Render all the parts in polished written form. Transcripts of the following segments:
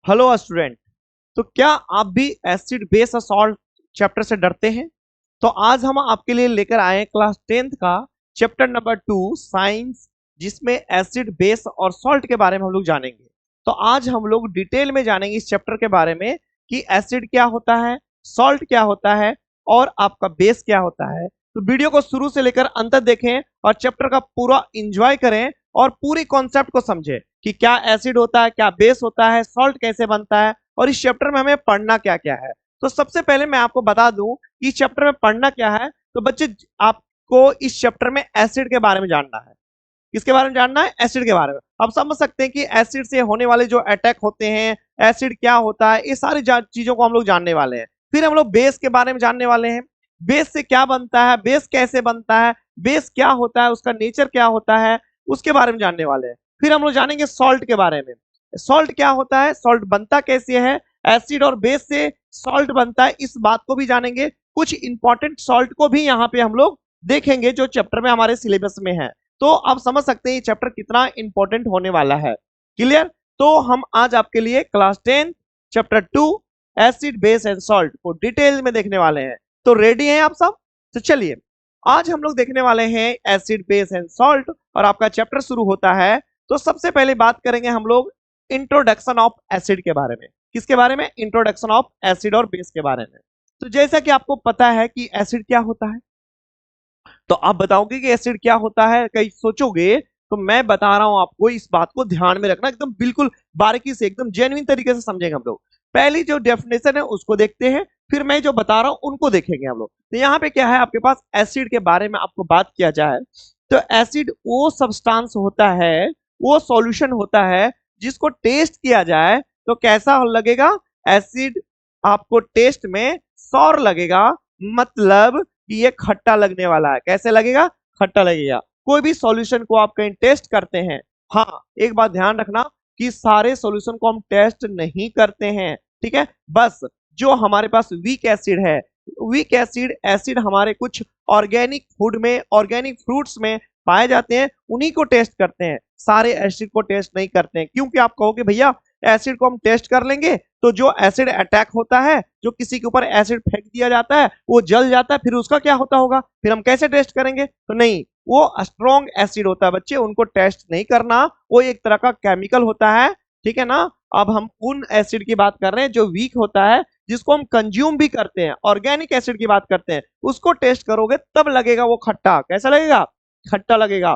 Hello student. तो क्या आप भी एसिड बेस और सॉल्ट चैप्टर से डरते हैं? तो आज हम आपके लिए लेकर आए हैं क्लास 10th का चैप्टर नंबर 2 साइंस, जिसमें एसिड बेस और सॉल्ट के बारे में हम लोग जानेंगे। तो आज हम लोग डिटेल में जानेंगे इस चैप्टर के बारे में कि एसिड क्या होता है, सॉल्ट क्या होता है और आपका बेस क्या होता है। तो वीडियो को शुरू से लेकर अंत तक देखें और चैप्टर का पूरा इंजॉय करें और पूरी कॉन्सेप्ट को समझें कि क्या एसिड होता है, क्या बेस होता है, सॉल्ट कैसे बनता है और इस चैप्टर में हमें पढ़ना क्या क्या है। तो सबसे पहले मैं आपको बता दूं कि इस चैप्टर में पढ़ना क्या है। तो बच्चे, आपको इस चैप्टर में एसिड के बारे में जानना है। किसके बारे में जानना है? एसिड के बारे में। आप समझ सकते हैं कि एसिड से होने वाले जो अटैक होते हैं, एसिड क्या होता है, ये सारी चीजों को हम लोग जानने वाले हैं। फिर हम लोग बेस के बारे में जानने वाले हैं। बेस से क्या बनता है, बेस कैसे बनता है, बेस क्या होता है, उसका नेचर क्या होता है, उसके बारे में जानने वाले हैं। फिर हम लोग जानेंगे सॉल्ट के बारे में। सॉल्ट क्या होता है, सॉल्ट बनता कैसे है, एसिड और बेस से सॉल्ट बनता है, इस बात को भी जानेंगे। कुछ इंपॉर्टेंट सॉल्ट को भी यहाँ पे हम लोग देखेंगे जो चैप्टर में हमारे सिलेबस में है। तो आप समझ सकते हैं ये चैप्टर कितना इंपॉर्टेंट होने वाला है। क्लियर? तो हम आज आपके लिए class 10 chapter 2 acid base and salt को डिटेल में देखने वाले हैं। तो रेडी हैं आप सब? तो चलिए, आज हम लोग देखने वाले हैं एसिड बेस एंड सॉल्ट और आपका चैप्टर शुरू होता है। तो सबसे पहले बात करेंगे हम लोग इंट्रोडक्शन ऑफ एसिड के बारे में। किसके बारे में? इंट्रोडक्शन ऑफ एसिड और बेस के बारे में। तो जैसा कि आपको पता है कि एसिड क्या होता है, तो आप बताओगे कि एसिड क्या होता है, कहीं सोचोगे? तो मैं बता रहा हूं आपको, इस बात को ध्यान में रखना, एकदम बिल्कुल बारीकी से, एकदम जेन्युइन तरीके से समझेंगे हम लोग। पहली जो डेफिनेशन है उसको देखते हैं, फिर मैं जो बता रहा हूं उनको देखेंगे हम लोग। तो यहाँ पे क्या है आपके पास, एसिड के बारे में आपको बात किया जाए तो एसिड वो सब्सटेंस होता है, वो सॉल्यूशन होता है जिसको टेस्ट किया जाए तो कैसा लगेगा? एसिड आपको टेस्ट में सॉर लगेगा, मतलब कि ये खट्टा लगने वाला है। कैसे लगेगा? खट्टा लगेगा। कोई भी सॉल्यूशन को आप कहीं टेस्ट करते हैं, हाँ एक बात ध्यान रखना कि सारे सॉल्यूशन को हम टेस्ट नहीं करते हैं, ठीक है? बस जो हमारे पास वीक एसिड है, वीक एसिड एसिड हमारे कुछ ऑर्गेनिक फूड में, ऑर्गेनिक फ्रूट्स में पाए जाते हैं, उन्हीं को टेस्ट करते हैं। सारे एसिड को टेस्ट नहीं करते हैं, क्योंकि आप कहोगे भैया एसिड को हम टेस्ट कर लेंगे तो जो एसिड अटैक होता है, जो किसी के ऊपर एसिड फेंक दिया जाता है, वो जल जाता है, फिर उसका क्या होता होगा, फिर हम कैसे टेस्ट करेंगे? तो नहीं, वो स्ट्रॉन्ग एसिड होता है बच्चे, उनको टेस्ट नहीं करना। वो एक तरह का केमिकल होता है, ठीक है ना? अब हम उन एसिड की बात कर रहे हैं जो वीक होता है, जिसको हम कंज्यूम भी करते हैं। ऑर्गेनिक एसिड की बात करते हैं, उसको टेस्ट करोगे तब लगेगा वो खट्टा। कैसा लगेगा? खट्टा लगेगा।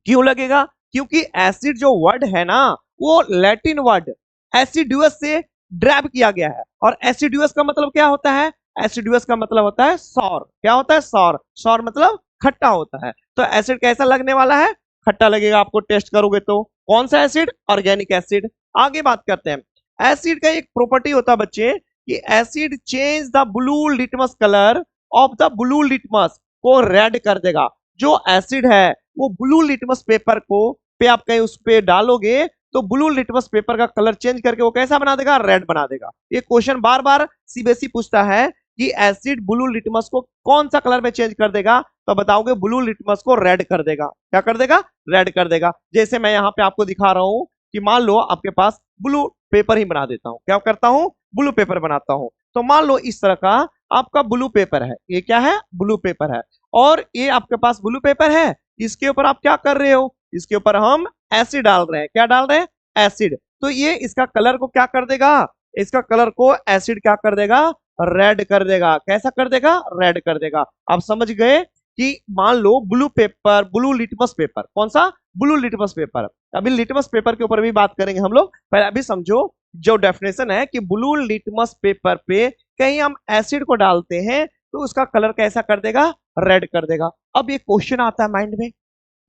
क्यों लगेगा? क्योंकि एसिड जो वर्ड है ना, वो लैटिन वर्ड एसिडुअस से ड्रैब किया गया है। और एसिडुअस का मतलब क्या होता है? एसिडुअस का मतलब होता है सॉर। क्या होता है? सॉर। सॉर मतलब खट्टा होता है। तो एसिड कैसा लगने वाला है? खट्टा लगेगा आपको टेस्ट करोगे तो। कौन सा एसिड? Organic acid. आगे बात करते हैं। एसिड का एक प्रॉपर्टी होता है बच्चे कि acid change the blue litmus colour of the blue litmus, को रेड कर देगा। जो एसिड है वो ब्लू लिटमस पेपर को पे आप कहीं उस पे डालोगे तो ब्लू लिटमस पेपर का कलर चेंज करके वो कैसा बना देगा? रेड बना देगा। ये क्वेश्चन बार बार सीबीएसई पूछता है कि एसिड ब्लू लिटमस को कौन सा कलर में चेंज कर देगा? तो बताओगे ब्लू लिटमस को रेड कर देगा। क्या कर देगा? रेड कर देगा। जैसे मैं यहाँ पे आपको दिखा रहा हूँ कि मान लो आपके पास ब्लू पेपर ही बना देता हूँ। क्या करता हूँ? ब्लू पेपर बनाता हूँ। तो मान लो इस तरह का आपका ब्लू पेपर है। ये क्या है? ब्लू पेपर है। और ये आपके पास ब्लू पेपर है, इसके ऊपर आप क्या कर रहे हो? इसके ऊपर हम एसिड डाल रहे हैं। क्या डाल रहे हैं? एसिड। तो ये इसका कलर को क्या कर देगा? इसका कलर को एसिड क्या कर देगा? रेड कर देगा। कैसा कर देगा? रेड कर देगा। आप समझ गए कि मान लो blue paper, blue litmus paper, कौन सा? Blue litmus paper. अभी लिटमस पेपर के ऊपर भी बात करेंगे हम लोग, पहले अभी समझो जो डेफिनेशन है कि ब्लू लिटमस पेपर पे कहीं हम एसिड को डालते हैं तो उसका कलर कैसा कर देगा? रेड कर देगा। अब ये क्वेश्चन आता है माइंड में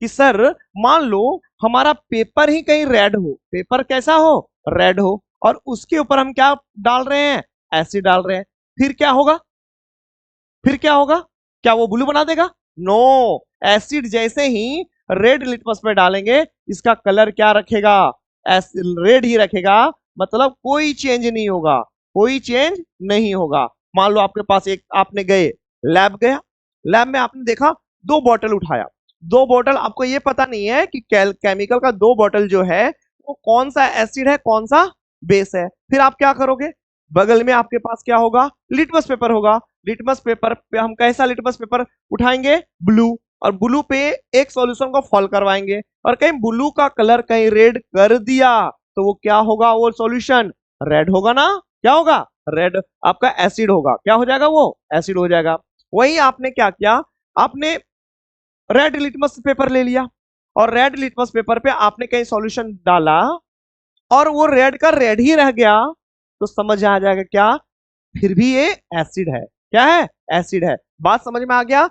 कि सर मान लो हमारा पेपर ही कहीं रेड हो, पेपर कैसा हो? रेड हो, और उसके ऊपर हम क्या डाल रहे हैं? एसिड डाल रहे हैं। फिर क्या होगा? फिर क्या होगा? क्या वो ब्लू बना देगा? नो। एसिड जैसे ही रेड लिटमस पे डालेंगे, इसका कलर क्या रखेगा? रेड ही रखेगा। मतलब कोई चेंज नहीं होगा, कोई चेंज नहीं होगा। मान लो आपके पास एक, आपने गए लैब, गया लैब में आपने देखा दो बॉटल उठाया, दो बॉटल, आपको ये पता नहीं है कि केमिकल का दो बॉटल जो है वो कौन सा एसिड है, कौन सा बेस है। फिर आप क्या करोगे, बगल में आपके पास क्या होगा, लिटमस पेपर होगा। लिटमस पेपर पे हम कैसा लिटमस पेपर उठाएंगे, ब्लू, और ब्लू पे एक सॉल्यूशन को फॉल करवाएंगे, और कहीं ब्लू का कलर कहीं रेड कर दिया तो वो क्या होगा, वो सॉल्यूशन रेड होगा ना, क्या होगा, रेड, आपका एसिड होगा, क्या हो जाएगा, वो एसिड हो जाएगा। वही आपने क्या किया, आपने रेड लिटमस पेपर ले लिया, और रेड लिटमस पेपर पे आपने कहीं सॉल्यूशन डाला और वो रेड का रेड ही रह गया, तो समझ आ जाएगा क्या, फिर भी ये एसिड है, क्या है, एसिड है। बात समझ में आ गया।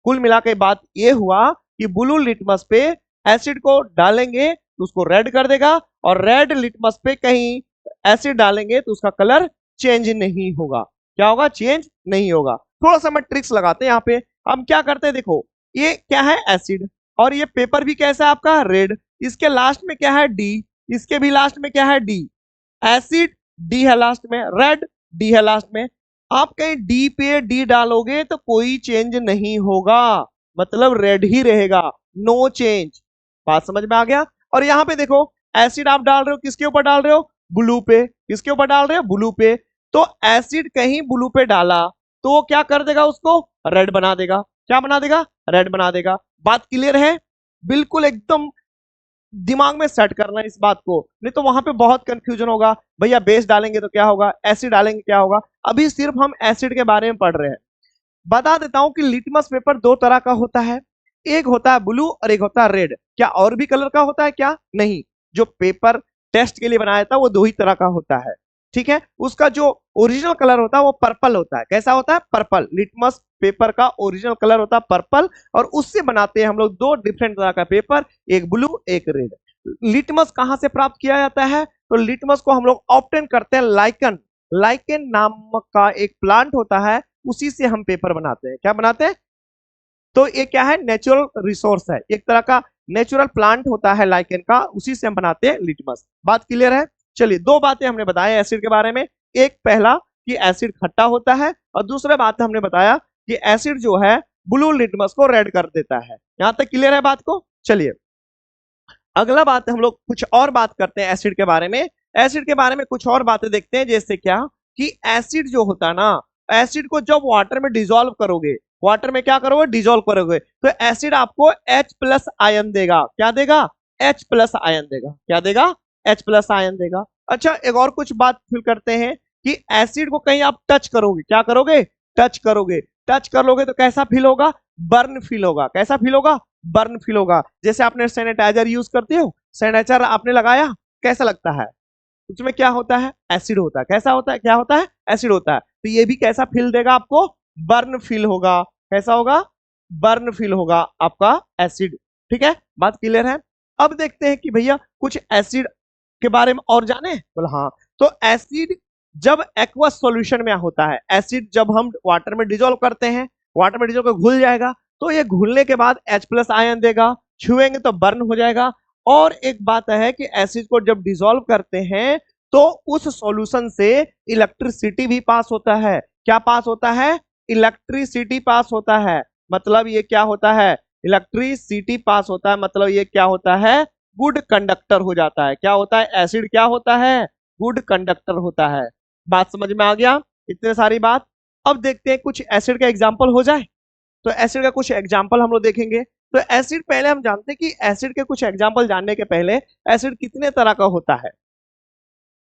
कुल मिलाकर बात ये हुआ कि ब्लू लिटमस पे एसिड को डालेंगे तो उसको रेड कर देगा, और रेड लिटमस पे कहीं एसिड डालेंगे तो उसका कलर चेंज नहीं होगा, क्या होगा, चेंज नहीं होगा। थोड़ा सा मैं ट्रिक्स लगाते हैं यहाँ पे। हम क्या करते हैं, देखो ये क्या है, एसिड, और ये पेपर भी कैसा है आपका, रेड, इसके लास्ट में क्या है, डी, इसके भी लास्ट में क्या है, डी, एसिड डी है लास्ट में, रेड डी है लास्ट में। आप कहीं डी पे डी डालोगे तो कोई चेंज नहीं होगा, मतलब रेड ही रहेगा, नो चेंज। बात समझ में आ गया। और यहाँ पे देखो एसिड आप डाल रहे हो किसके ऊपर डाल रहे हो, ब्लू पे, किसके ऊपर डाल रहे हो, ब्लू पे, तो एसिड कहीं ब्लू पे डाला तो वो क्या कर देगा, उसको रेड बना देगा, क्या बना देगा, रेड बना देगा। बात क्लियर है, बिल्कुल एकदम दिमाग में सेट करना है इस बात को, नहीं तो वहां पे बहुत कंफ्यूजन होगा, भैया बेस डालेंगे तो क्या होगा, एसिड डालेंगे क्या होगा। अभी सिर्फ हम एसिड के बारे में पढ़ रहे हैं। बता देता हूं कि लिटमस पेपर दो तरह का होता है, एक होता है ब्लू और एक होता है रेड। क्या और भी कलर का होता है क्या, नहीं, जो पेपर टेस्ट के लिए बनाया था वो दो ही तरह का होता है, ठीक है। उसका जो ओरिजिनल कलर होता है वो पर्पल होता है, कैसा होता है, पर्पल। लिटमस पेपर का ओरिजिनल कलर होता है पर्पल, और उससे बनाते हैं हम लोग दो डिफरेंट तरह का पेपर, एक ब्लू एक रेड। लिटमस कहां से प्राप्त किया जाता है, तो लिटमस को हम लोग ऑब्टेन करते हैं लाइकन, लाइकन नामक का एक प्लांट होता है, उसी से हम पेपर बनाते हैं, क्या बनाते हैं, तो ये क्या है, नेचुरल रिसोर्स है, एक तरह का नेचुरल प्लांट होता है लाइकेन का, उसी से हम बनाते हैं लिटमस। बात क्लियर है। चलिए दो बातें हमने बताया एसिड के बारे में, एक पहला कि एसिड खट्टा होता है, और दूसरा बात हमने बताया कि एसिड जो है ब्लू लिटमस को रेड कर देता है। यहां तक क्लियर है बात को। चलिए अगला बात हम लोग कुछ और बात करते हैं एसिड के बारे में। एसिड के बारे में कुछ और बातें देखते हैं, जैसे क्या कि एसिड जो होता है ना, एसिड को जब वाटर में डिसॉल्व करोगे, वाटर में क्या करोगे, डिसॉल्व करोगे, तो एसिड आपको H प्लस आयन देगा, क्या देगा, H प्लस आयन देगा, क्या देगा, H प्लस आयन देगा। अच्छा एक और कुछ बात फिर करते हैं कि एसिड को कहीं आप टच करोगे, क्या करोगे, टच करोगे, टच कर लोगे तो कैसा फील होगा, बर्न फील होगा, कैसा फील होगा, बर्न फील होगा। जैसे आपने सैनिटाइजर यूज करते हो, सैनिटाइजर आपने लगाया, कैसा लगता है, उसमें क्या होता है, एसिड होता है, कैसा होता है, क्या होता है, एसिड होता है। तो ये भी कैसा फील देगा आपको, बर्न फील होगा, कैसा होगा, बर्न फील होगा आपका एसिड, ठीक है। बात क्लियर है। अब देखते हैं कि भैया कुछ एसिड के बारे में और जाने, बोला हाँ। तो एसिड जब एक्वस सॉल्यूशन में होता है, एसिड जब हम वाटर में डिजोल्व करते हैं, वाटर में डिजोल्व कर घुल जाएगा, तो ये घुलने के बाद H प्लस आयन देगा, छुएंगे तो बर्न हो जाएगा। और एक बात है कि एसिड को जब डिसॉल्व करते हैं तो उस सॉल्यूशन से इलेक्ट्रिसिटी भी पास होता है, क्या पास होता है, इलेक्ट्रिसिटी पास होता है। मतलब ये क्या होता है, इलेक्ट्रिसिटी पास होता है, मतलब ये क्या होता है, गुड कंडक्टर हो जाता है। क्या होता है, एसिड क्या होता है, गुड कंडक्टर होता है। बात समझ में आ गया, इतने सारी बात। अब देखते हैं कुछ एसिड का एग्जाम्पल हो जाए, तो एसिड का कुछ एग्जाम्पल हम लोग देखेंगे। तो एसिड पहले हम जानते हैं कि एसिड के कुछ एग्जाम्पल जानने के पहले एसिड कितने तरह का होता है,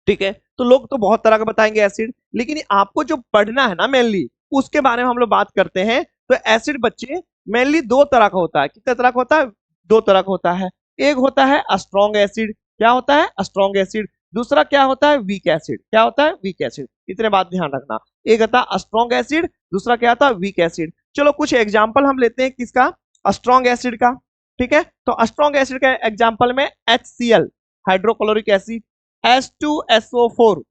ठीक है। तो लोग तो बहुत तरह का बताएंगे एसिड, लेकिन आपको जो पढ़ना है ना मेनली उसके बारे में हम लोग बात करते हैं। तो एसिड बच्चे मेनली दो तरह का होता है, कितने तरह का होता है, दो तरह का होता है। एक होता है स्ट्रॉन्ग एसिड, क्या होता है, स्ट्रॉन्ग एसिड। दूसरा क्या होता है, वीक एसिड, क्या होता है, वीक एसिड। इतने बात ध्यान रखना, एक होता है स्ट्रॉन्ग एसिड, दूसरा क्या होता है, वीक एसिड। चलो कुछ एग्जाम्पल हम लेते हैं किसका, स्ट्रॉन्ग एसिड का, ठीक है। तो स्ट्रॉन्ग एसिड का एग्जाम्पल में HCl हाइड्रोक्लोरिक एसिड, H2SO4,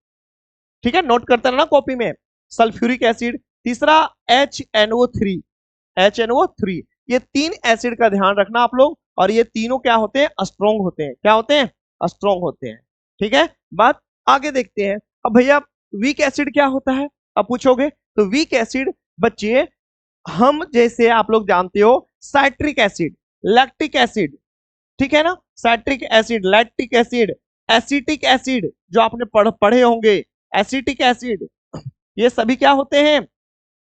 ठीक है, नोट करते रहना कॉपी में, सल्फ्यूरिक एसिड, तीसरा HNO3, HNO3। ये तीन एसिड का ध्यान रखना आप लोग, और ये तीनों क्या होते हैं, स्ट्रॉन्ग होते हैं, क्या होते हैं, स्ट्रॉन्ग होते हैं, ठीक है। बात आगे देखते हैं। अब भैया वीक एसिड क्या होता है, अब पूछोगे, तो वीक एसिड बच्चे हम जैसे आप लोग जानते हो साइट्रिक एसिड, लैक्टिक एसिड, ठीक है ना, citric acid, lactic acid, acetic acid जो आपने पढ़े होंगे, एसिटिक एसिड ये सभी क्या होते हैं,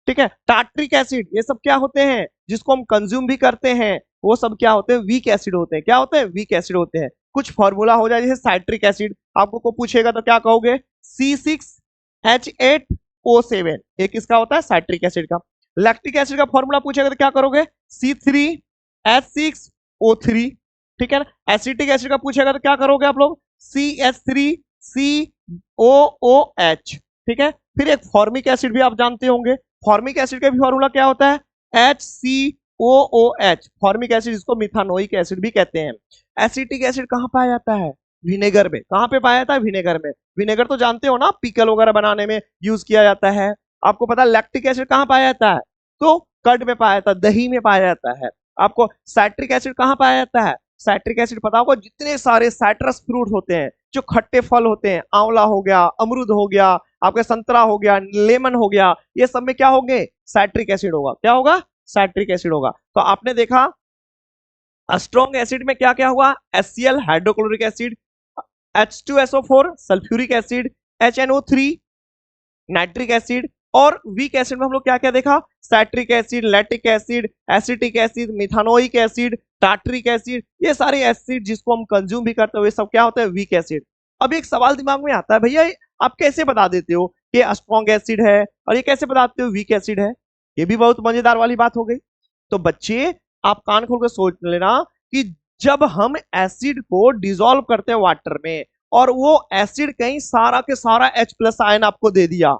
ठीक है। टार्ट्रिक एसिड ये सब क्या होते हैं, जिसको हम कंज्यूम भी करते हैं, वो सब क्या होते हैं, वीक एसिड होते हैं। क्या होते हैं, वीक एसिड होते हैं। कुछ फॉर्मूला हो जाए जैसे साइट्रिक एसिड, आपको को पूछेगा तो क्या कहोगे, C6H8O7, एक किसका होता है, साइट्रिक एसिड का। लैक्टिक एसिड का फॉर्मूला पूछेगा तो क्या करोगे, C3H6O3, ठीक है ना। एसिटिक एसिड का पूछेगा तो क्या करोगे आप लोग, CH3COOH, ठीक है। फिर एक फॉर्मिक एसिड भी आप जानते होंगे, फॉर्मिक एसिड का भी फॉर्मूला क्या होता है, HCOOH, फॉर्मिक एसिड जिसको मिथानोइक एसिड भी कहते हैं। एसिटिक एसिड कहाँ पाया जाता है, विनेगर में। कहाँ पे पाया जाता है, विनेगर में। विनेगर तो जानते हो ना, पिकल वगैरह बनाने में यूज किया जाता है। आपको पता है लैक्टिक एसिड कहाँ पाया जाता है, तो कर्ड में पाया जाता है, दही में पाया जाता है। आपको साइट्रिक एसिड कहाँ पाया जाता है, साइट्रिक एसिड पता होगा, जितने सारे साइट्रस फ्रूट होते हैं, जो खट्टे फल होते हैं, आंवला हो गया, अमरूद हो गया, आपका संतरा हो गया, लेमन हो गया, ये सब में क्या होंगे, साइट्रिक एसिड होगा। क्या होगा, साइट्रिक एसिड होगा। तो आपने देखा स्ट्रॉन्ग एसिड में क्या क्या हुआ, HCl hydrochloric acid, H2SO4 sulphuric acid, HNO3 nitric acid, और वीक एसिड में हम लोग क्या क्या देखा, citric acid, lactic acid, acetic acid, methanoic acid, tartaric acid, ये सारे एसिड जिसको हम कंज्यूम भी करते हो, ये सब क्या होता है, वीक एसिड। अब एक सवाल दिमाग में आता है, भैया आप कैसे बता देते हो कि स्ट्रॉन्ग एसिड है और ये कैसे बताते हो वीक एसिड है, ये भी बहुत मजेदार वाली बात हो गई। तो बच्चे आप कान खोल कर सोच लेना कि जब हम एसिड को डिसॉल्व करते हैं वाटर में, और वो एसिड कहीं सारा के सारा H+ आयन आपको दे दिया,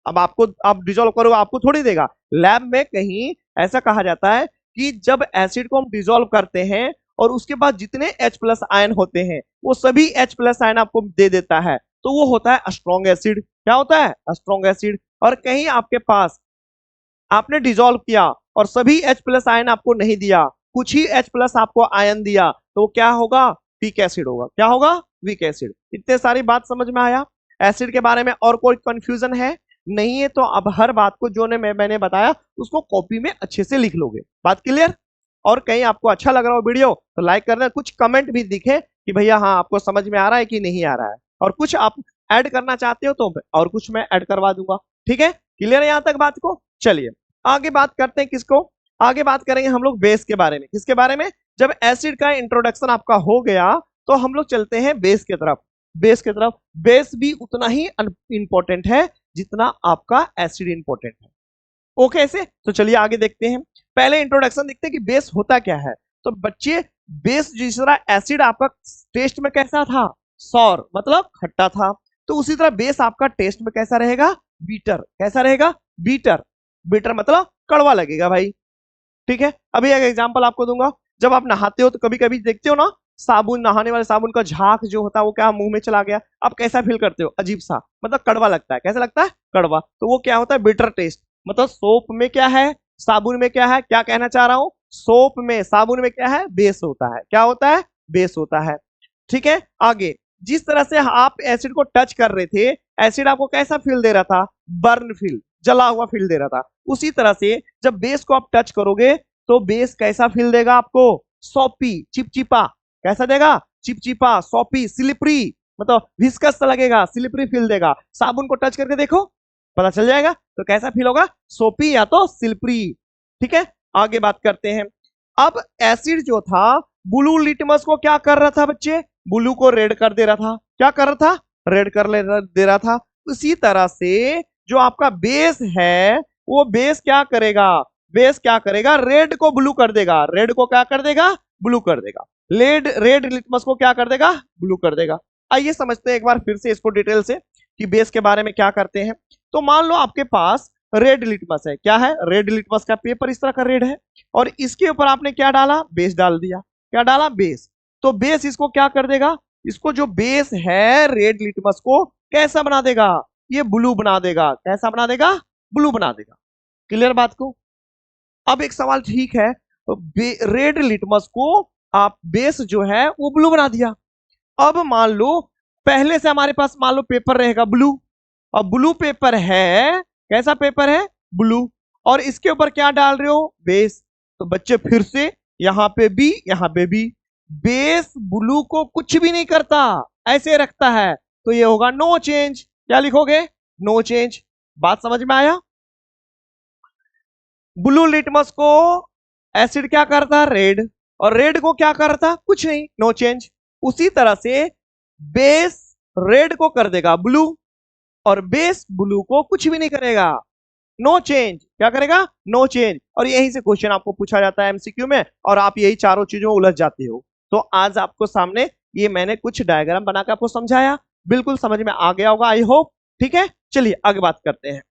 अब आपको आप डिसॉल्व करो, आपको थोड़ी देगा। लैब में कहीं ऐसा कहा जाता है कि जब एसिड को हम डिसॉल्व करते हैं और उसके बाद जितने H+ आयन होते हैं वो सभी H+ आयन आपको दे देता है, तो वो होता है स्ट्रॉन्ग एसिड। क्या होता है, स्ट्रॉन्ग एसिड। और कहीं आपके पास आपने डिसॉल्व किया और सभी H+ आयन आपको नहीं दिया, कुछ ही H+ आपको आयन दिया, तो क्या होगा, वीक एसिड होगा। क्या होगा, वीक एसिड। इतने सारी बात समझ में आया। एसिड के बारे में और कोई कंफ्यूजन है, नहीं है तो अब हर बात को जो ने मैंने बताया उसको कॉपी में अच्छे से लिख लोगे। बात क्लियर। और कहीं आपको अच्छा लग रहा हो वीडियो तो लाइक करना, कुछ कमेंट भी दिखे कि भैया हाँ आपको समझ में आ रहा है कि नहीं आ रहा है, और कुछ आप ऐड करना चाहते हो तो और कुछ मैं ऐड करवा दूंगा। ठीक है, क्लियर है यहां तक बात को। चलिए आगे बात करते हैं, किसको आगे बात करेंगे हम लोग, बेस के बारे में। किसके बारे में, जब एसिड का इंट्रोडक्शन आपका हो गया तो हम लोग चलते हैं बेस की तरफ। बेस की तरफ, बेस भी उतना ही इंपॉर्टेंट है जितना आपका एसिड इंपॉर्टेंट है। ओके ऐसे, तो चलिए आगे देखते हैं। पहले इंट्रोडक्शन देखते हैं कि बेस होता क्या है। तो बच्चे बेस जिस तरह एसिड आपका टेस्ट में कैसा था, सॉर मतलब खट्टा था, तो उसी तरह बेस आपका टेस्ट में कैसा रहेगा, बीटर। कैसा रहेगा, बीटर। बीटर मतलब कड़वा लगेगा भाई। ठीक है, अभी एक एग्जांपल आपको दूंगा। जब आप नहाते हो तो कभी कभी देखते हो ना, साबुन, नहाने वाले साबुन का झाग जो होता है वो क्या मुंह में चला गया, आप कैसा फील करते हो, अजीब सा, मतलब कड़वा लगता है। कैसा लगता है, कड़वा। तो वो क्या होता है, बिटर टेस्ट। मतलब सोप में क्या है, साबुन में क्या है, क्या कहना चाह रहा हूं, सोप में साबुन में क्या है, बेस होता है। क्या होता है, बेस होता है। ठीक है, आगे जिस तरह से आप एसिड को टच कर रहे थे, एसिड आपको कैसा फील दे रहा था, बर्न फील, जला हुआ फील दे रहा था। उसी तरह से जब बेस को आप टच करोगे तो बेस कैसा फील देगा आपको, सॉपी, चिपचिपा। कैसा देगा, चिपचिपा, सॉपी, स्लिपरी, मतलब विस्कस सा लगेगा, स्लिपरी फील देगा। साबुन को टच करके देखो पता चल जाएगा, तो कैसा फील होगा, सोपी या तो स्लिपरी। ठीक है, आगे बात करते हैं। अब एसिड जो था ब्लू लिटमस को क्या कर रहा था बच्चे, ब्लू को रेड कर दे रहा था। क्या कर रहा था, रेड कर दे रहा था। उसी तरह से जो आपका बेस है वो बेस क्या करेगा, बेस क्या करेगा, रेड को ब्लू कर देगा। रेड को क्या कर देगा, ब्लू कर देगा। रेड लिटमस को क्या कर देगा, ब्लू कर देगा। आइए समझते हैं एक बार फिर से इसको डिटेल से कि बेस के बारे में क्या करते हैं। तो मान लो आपके पास रेड लिटमस है, क्या है, रेड लिटमस का पेपर इस तरह का रेड है, और इसके ऊपर आपने क्या डाला, बेस डाल दिया। क्या डाला, बेस। तो बेस इसको क्या कर देगा, इसको जो बेस है रेड लिटमस को कैसा बना देगा, ये ब्लू बना देगा। कैसा बना देगा, ब्लू बना देगा। क्लियर बात को। अब एक सवाल, ठीक है रेड लिटमस को आप बेस जो है वो ब्लू बना दिया। अब मान लो पहले से हमारे पास मान लो पेपर रहेगा ब्लू, और ब्लू पेपर है, कैसा पेपर है, ब्लू, और इसके ऊपर क्या डाल रहे हो, बेस। तो बच्चे फिर से यहां पे भी, यहां पे भी, बेस ब्लू को कुछ भी नहीं करता, ऐसे रखता है तो ये होगा नो चेंज। क्या लिखोगे? No change. बात समझ में आया? ब्लू लिटमस को एसिड क्या करता? रेड। और रेड को क्या करता? कुछ नहीं, नो चेंज। उसी तरह से बेस रेड को कर देगा ब्लू, और बेस ब्लू को कुछ भी नहीं करेगा, नो चेंज। क्या करेगा? No change. और यहीं से क्वेश्चन आपको पूछा जाता है एमसीक्यू में, और आप यही चारों चीजों में उलझ जाते हो। तो आज आपको सामने ये मैंने कुछ डायग्राम बनाकर आपको समझाया, बिल्कुल समझ में आ गया होगा आई होप। ठीक है, चलिए आगे बात करते हैं।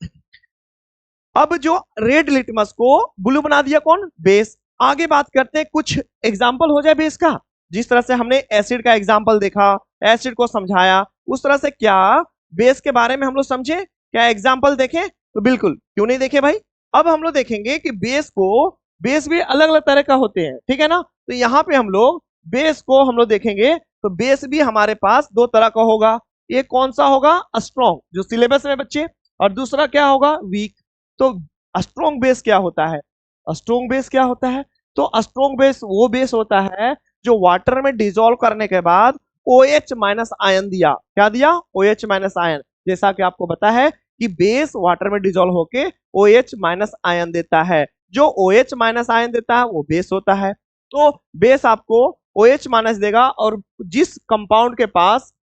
अब जो रेड लिटमस को ब्लू बना दिया कौन? बेस। आगे बात करते हैं, कुछ एग्जाम्पल हो जाए बेस का। जिस तरह से हमने एसिड का एग्जाम्पल देखा, एसिड को समझाया, उस तरह से क्या बेस के बारे में हम लोग समझे? क्या एग्जाम्पल देखें? तो बिल्कुल, क्यों नहीं देखे भाई। अब हम लोग देखेंगे कि बेस भी अलग अलग तरह का होते हैं, ठीक है ना। तो यहाँ पे हम लोग बेस को हम लोग देखेंगे, तो बेस भी हमारे पास दो तरह का होगा। एक कौन सा होगा? स्ट्रॉन्ग, जो सिलेबस में बच्चे, और दूसरा क्या होगा? वीक। तो स्ट्रॉन्ग बेस क्या होता है? स्ट्रॉन्ग बेस क्या होता है? तो स्ट्रॉन्ग बेस वो बेस होता है जो वाटर में डिसॉल्व करने के बाद OH माइनस आयन दिया। क्या दिया? OH minus ion. जैसा कि आपको पता है कि बेस वाटर में डिसॉल्व होके OH माइनस आयन देता है। जो OH माइनस आयन देता है वो बेस होता है। तो बेस आपको OH माइनस देगा, और जिस कंपाउंड के पास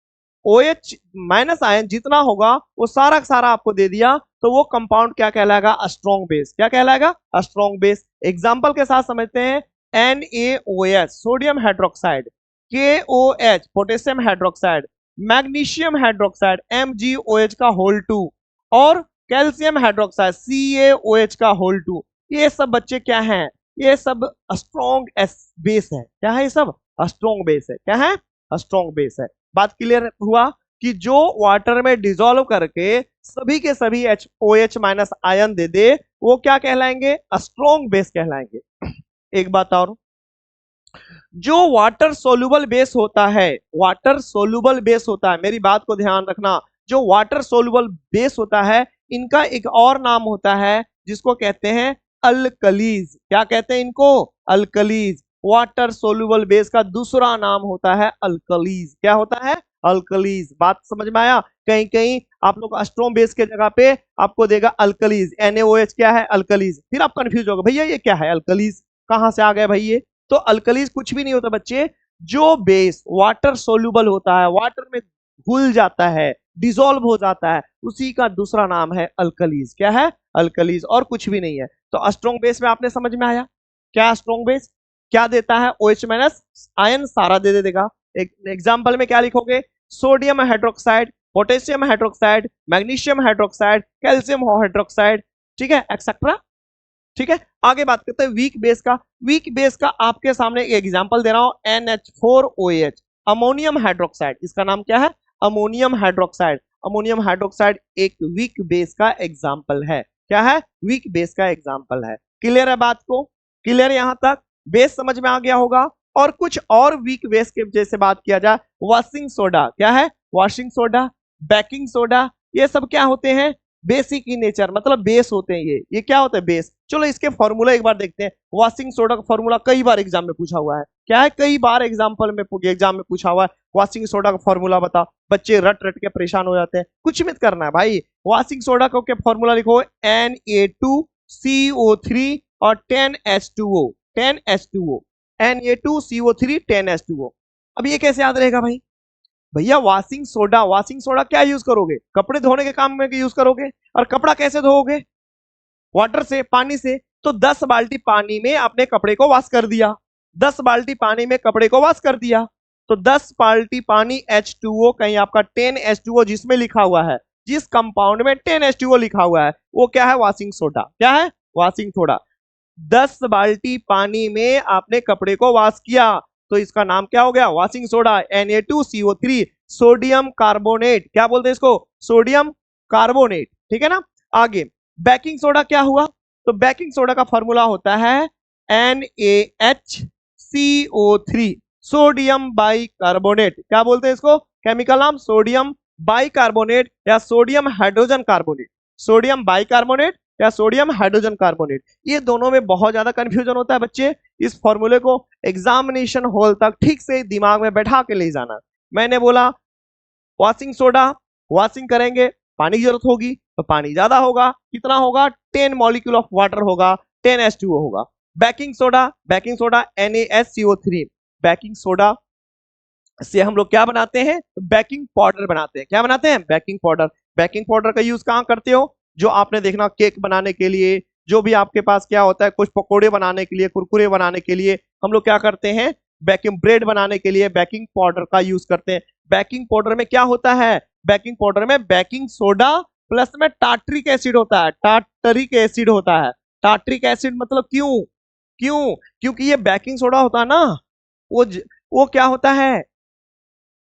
OH माइनस आयन जितना होगा वो सारा का सारा आपको दे दिया, तो वो कंपाउंड क्या कहलाएगा? Strong base. क्या कहलाएगा? Strong base. एग्जांपल के साथ समझते हैं। NaOH sodium hydroxide, KOH potassium hydroxide, magnesium hydroxide MgOH का होल 2, और कैल्शियम हाइड्रोक्साइड CaOH का होल 2। ये सब बच्चे क्या हैं? ये सब स्ट्रॉन्ग बेस है। क्या है? ये सब स्ट्रॉन्ग बेस है। क्या है? स्ट्रॉन्ग बेस है। बात क्लियर हुआ कि जो वाटर में डिसॉल्व करके सभी के सभी OH माइनस आयन दे दे, वो क्या कहलाएंगे? स्ट्रॉन्ग बेस कहलाएंगे। एक बात और, जो वाटर सोल्यूबल बेस होता है, वाटर सोल्यूबल बेस होता है, मेरी बात को ध्यान रखना, जो वाटर सोल्यूबल बेस होता है, इनका एक और नाम होता है जिसको कहते हैं अल्कलीज। क्या कहते हैं इनको? अल्कलीज। वाटर सोल्यूबल बेस का दूसरा नाम होता है अल्कलीज। क्या होता है? अल्कलीज। बात समझ में आया? कहीं कहीं आप लोग स्ट्रॉन्ग बेस के जगह पे आपको देगा अल्कलीज। NaOH क्या है? अल्कलीज। फिर आप कंफ्यूज होगा, भैया ये क्या है? अल्कलीज कहां से आ गए भाई ये? तो अल्कलीज कुछ भी नहीं होता बच्चे, जो बेस वाटर सोल्यूबल होता है, वाटर में घुल जाता है, डिसॉल्व हो जाता है, उसी का दूसरा नाम है अल्कलीज। क्या है? अल्कलीज, और कुछ भी नहीं है। तो स्ट्रॉन्ग बेस में आपने समझ में आया क्या? स्ट्रॉन्ग बेस क्या देता है? OH माइनस आयन सारा दे देगा। एक एग्जांपल में क्या लिखोगे? Sodium hydroxide, potassium hydroxide, magnesium hydroxide, calcium hydroxide, ठीक है, एक्सेट्रा। ठीक है, आगे बात करते हैं वीक बेस का। वीक बेस का आपके सामने एग्जांपल दे रहा हूं, NH4OH अमोनियम हाइड्रोक्साइड। इसका नाम क्या है? Ammonium hydroxide. अमोनियम हाइड्रोक्साइड एक वीक बेस का एग्जांपल है। क्या है? वीक बेस का एग्जांपल है। क्लियर है बात को? क्लियर यहां तक? बेस समझ में आ गया होगा। और कुछ और वीक बेस के जैसे बात किया जाए, वॉशिंग सोडा। क्या है? वॉशिंग सोडा, बेकिंग सोडा, ये सब क्या होते हैं? बेसिक इन नेचर, मतलब बेस होते हैं ये क्या होता है? बेस। चलो इसके फॉर्मूला एक बार देखते हैं। वॉशिंग सोडा का फॉर्मूला कई बार एग्जाम में पूछा हुआ है। क्या है? कई बार एग्जाम में पूछा हुआ है, वॉशिंग सोडा का फॉर्मूला बता। बच्चे रट रट के परेशान हो जाते हैं, कुछ मत करना है भाई। वॉशिंग सोडा का फॉर्मूला लिखो, Na2CO3 और 10H2O। 10H2O, Na2CO3 10H2O। अब ये कैसे याद रहेगा भाई? भैया वॉशिंग सोडा क्या यूज करोगे? कपड़े धोने के काम में यूज करोगे। और कपड़ा कैसे धोओगे? वाटर से, पानी से। तो 10 बाल्टी पानी में अपने कपड़े को वॉश कर दिया, 10 बाल्टी पानी में कपड़े को वॉश कर दिया। तो 10 बाल्टी पानी H2O, कहीं आपका 10H2O जिसमें लिखा हुआ है, जिस कंपाउंड में 10H2O लिखा हुआ है, वो क्या है? Washing soda. क्या है? Washing soda. 10 बाल्टी पानी में आपने कपड़े को वॉश किया, तो इसका नाम क्या हो गया? Washing soda. Na2CO3 sodium carbonate. क्या बोलते हैं इसको? Sodium carbonate. ठीक है ना। आगे बेकिंग सोडा क्या हुआ? तो बेकिंग सोडा का फॉर्मूला होता है NaHCO3 सोडियम बाइकार्बोनेट। क्या बोलते हैं इसको? केमिकल नाम सोडियम बाइकार्बोनेट या sodium hydrogen carbonate. Sodium bicarbonate या सोडियम हाइड्रोजन कार्बोनेट, ये दोनों में बहुत ज्यादा कंफ्यूजन होता है बच्चे। इस फॉर्मूले को एग्जामिनेशन हॉल तक ठीक से दिमाग में बैठा के ले जाना। मैंने बोला वॉशिंग सोडा, वॉशिंग करेंगे पानी की जरूरत होगी तो पानी ज्यादा होगा, कितना होगा 10 मॉलिक्यूल ऑफ वाटर होगा, 10H2O होगा। Baking soda, baking soda NaSCO3, baking soda से हम लोग क्या बनाते हैं, बेकिंग पाउडर बनाते हैं। क्या बनाते हैं, बेकिंग पाउडर। बेकिंग पाउडर का यूज कहाँ करते हो, जो आपने देखना केक बनाने के लिए, जो भी आपके पास क्या होता है, कुछ पकोड़े बनाने के लिए, कुरकुरे बनाने के लिए हम लोग क्या करते हैं, बेकिंग ब्रेड बनाने के लिए बेकिंग पाउडर का यूज करते हैं। बेकिंग पाउडर में क्या होता है, बेकिंग पाउडर में बेकिंग सोडा प्लस में टार्ट्रिक एसिड होता है, टार्टरिक एसिड होता है। टार्ट्रिक एसिड मतलब क्यों, क्यों, क्योंकि ये बेकिंग सोडा होता है ना, वो क्या होता है,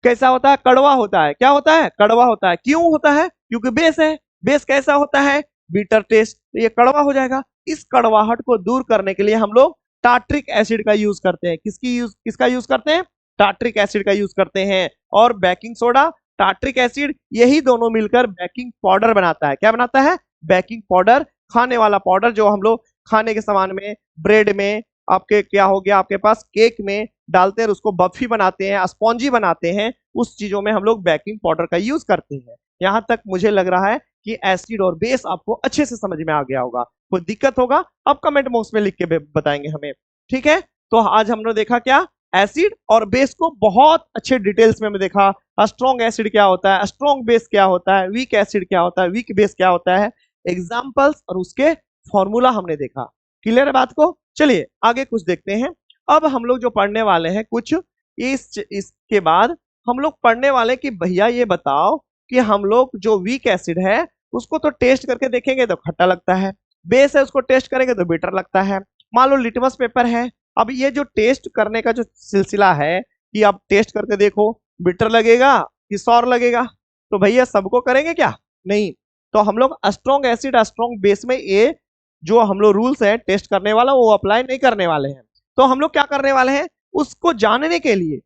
कैसा होता है, कड़वा होता है। क्या होता है, कड़वा होता है। क्यों होता है, क्योंकि बेस है। बेस कैसा होता है, बीटर टेस्ट, तो ये कड़वा हो जाएगा। इस कड़वाहट को दूर करने के लिए हम लोग टार्ट्रिक एसिड का यूज करते हैं। किसका यूज करते हैं, टार्ट्रिक एसिड का यूज करते हैं। और बेकिंग सोडा, टार्ट्रिक एसिड, यही दोनों मिलकर बेकिंग पाउडर बनाता है। क्या बनाता है, बेकिंग पाउडर, खाने वाला पाउडर, जो हम लोग खाने के सामान में, ब्रेड में, आपके क्या हो गया, आपके पास केक में डालते हैं, उसको बफी बनाते हैं, स्पॉन्जी बनाते हैं, उस चीजों में हम लोग बेकिंग पाउडर का यूज करते हैं। यहां तक मुझे लग रहा है कि एसिड और बेस आपको अच्छे से समझ में आ गया होगा। कोई दिक्कत होगा आप कमेंट बॉक्स में लिख के बताएंगे हमें, ठीक है। तो आज हमने देखा क्या, एसिड और बेस को बहुत अच्छे डिटेल्स में देखा। स्ट्रॉन्ग एसिड क्या होता है, स्ट्रॉन्ग बेस क्या होता है, वीक एसिड क्या होता है, वीक बेस क्या होता है, एग्जाम्पल्स और उसके फॉर्मूला हमने देखा। क्लियर है बात को, चलिए आगे कुछ देखते हैं। अब हम लोग जो पढ़ने वाले हैं कुछ, इसके बाद हम लोग पढ़ने वाले कि भैया ये बताओ कि हम लोग जो वीक एसिड है उसको तो टेस्ट करके देखेंगे तो खट्टा लगता है, बेस है उसको टेस्ट करेंगे तो बिटर लगता है। मान लो लिटमस पेपर है, अब ये जो टेस्ट करने का जो सिलसिला है कि आप टेस्ट करके देखो बिटर लगेगा कि सौर लगेगा, तो भैया सबको करेंगे क्या, नहीं। तो हम लोग स्ट्रॉन्ग एसिड स्ट्रॉन्ग बेस में ये जो हम लोग रूल्स है टेस्ट करने वाला वो अप्लाई नहीं करने वाले हैं। तो हम लोग क्या करने वाले हैं, उसको जानने के लिए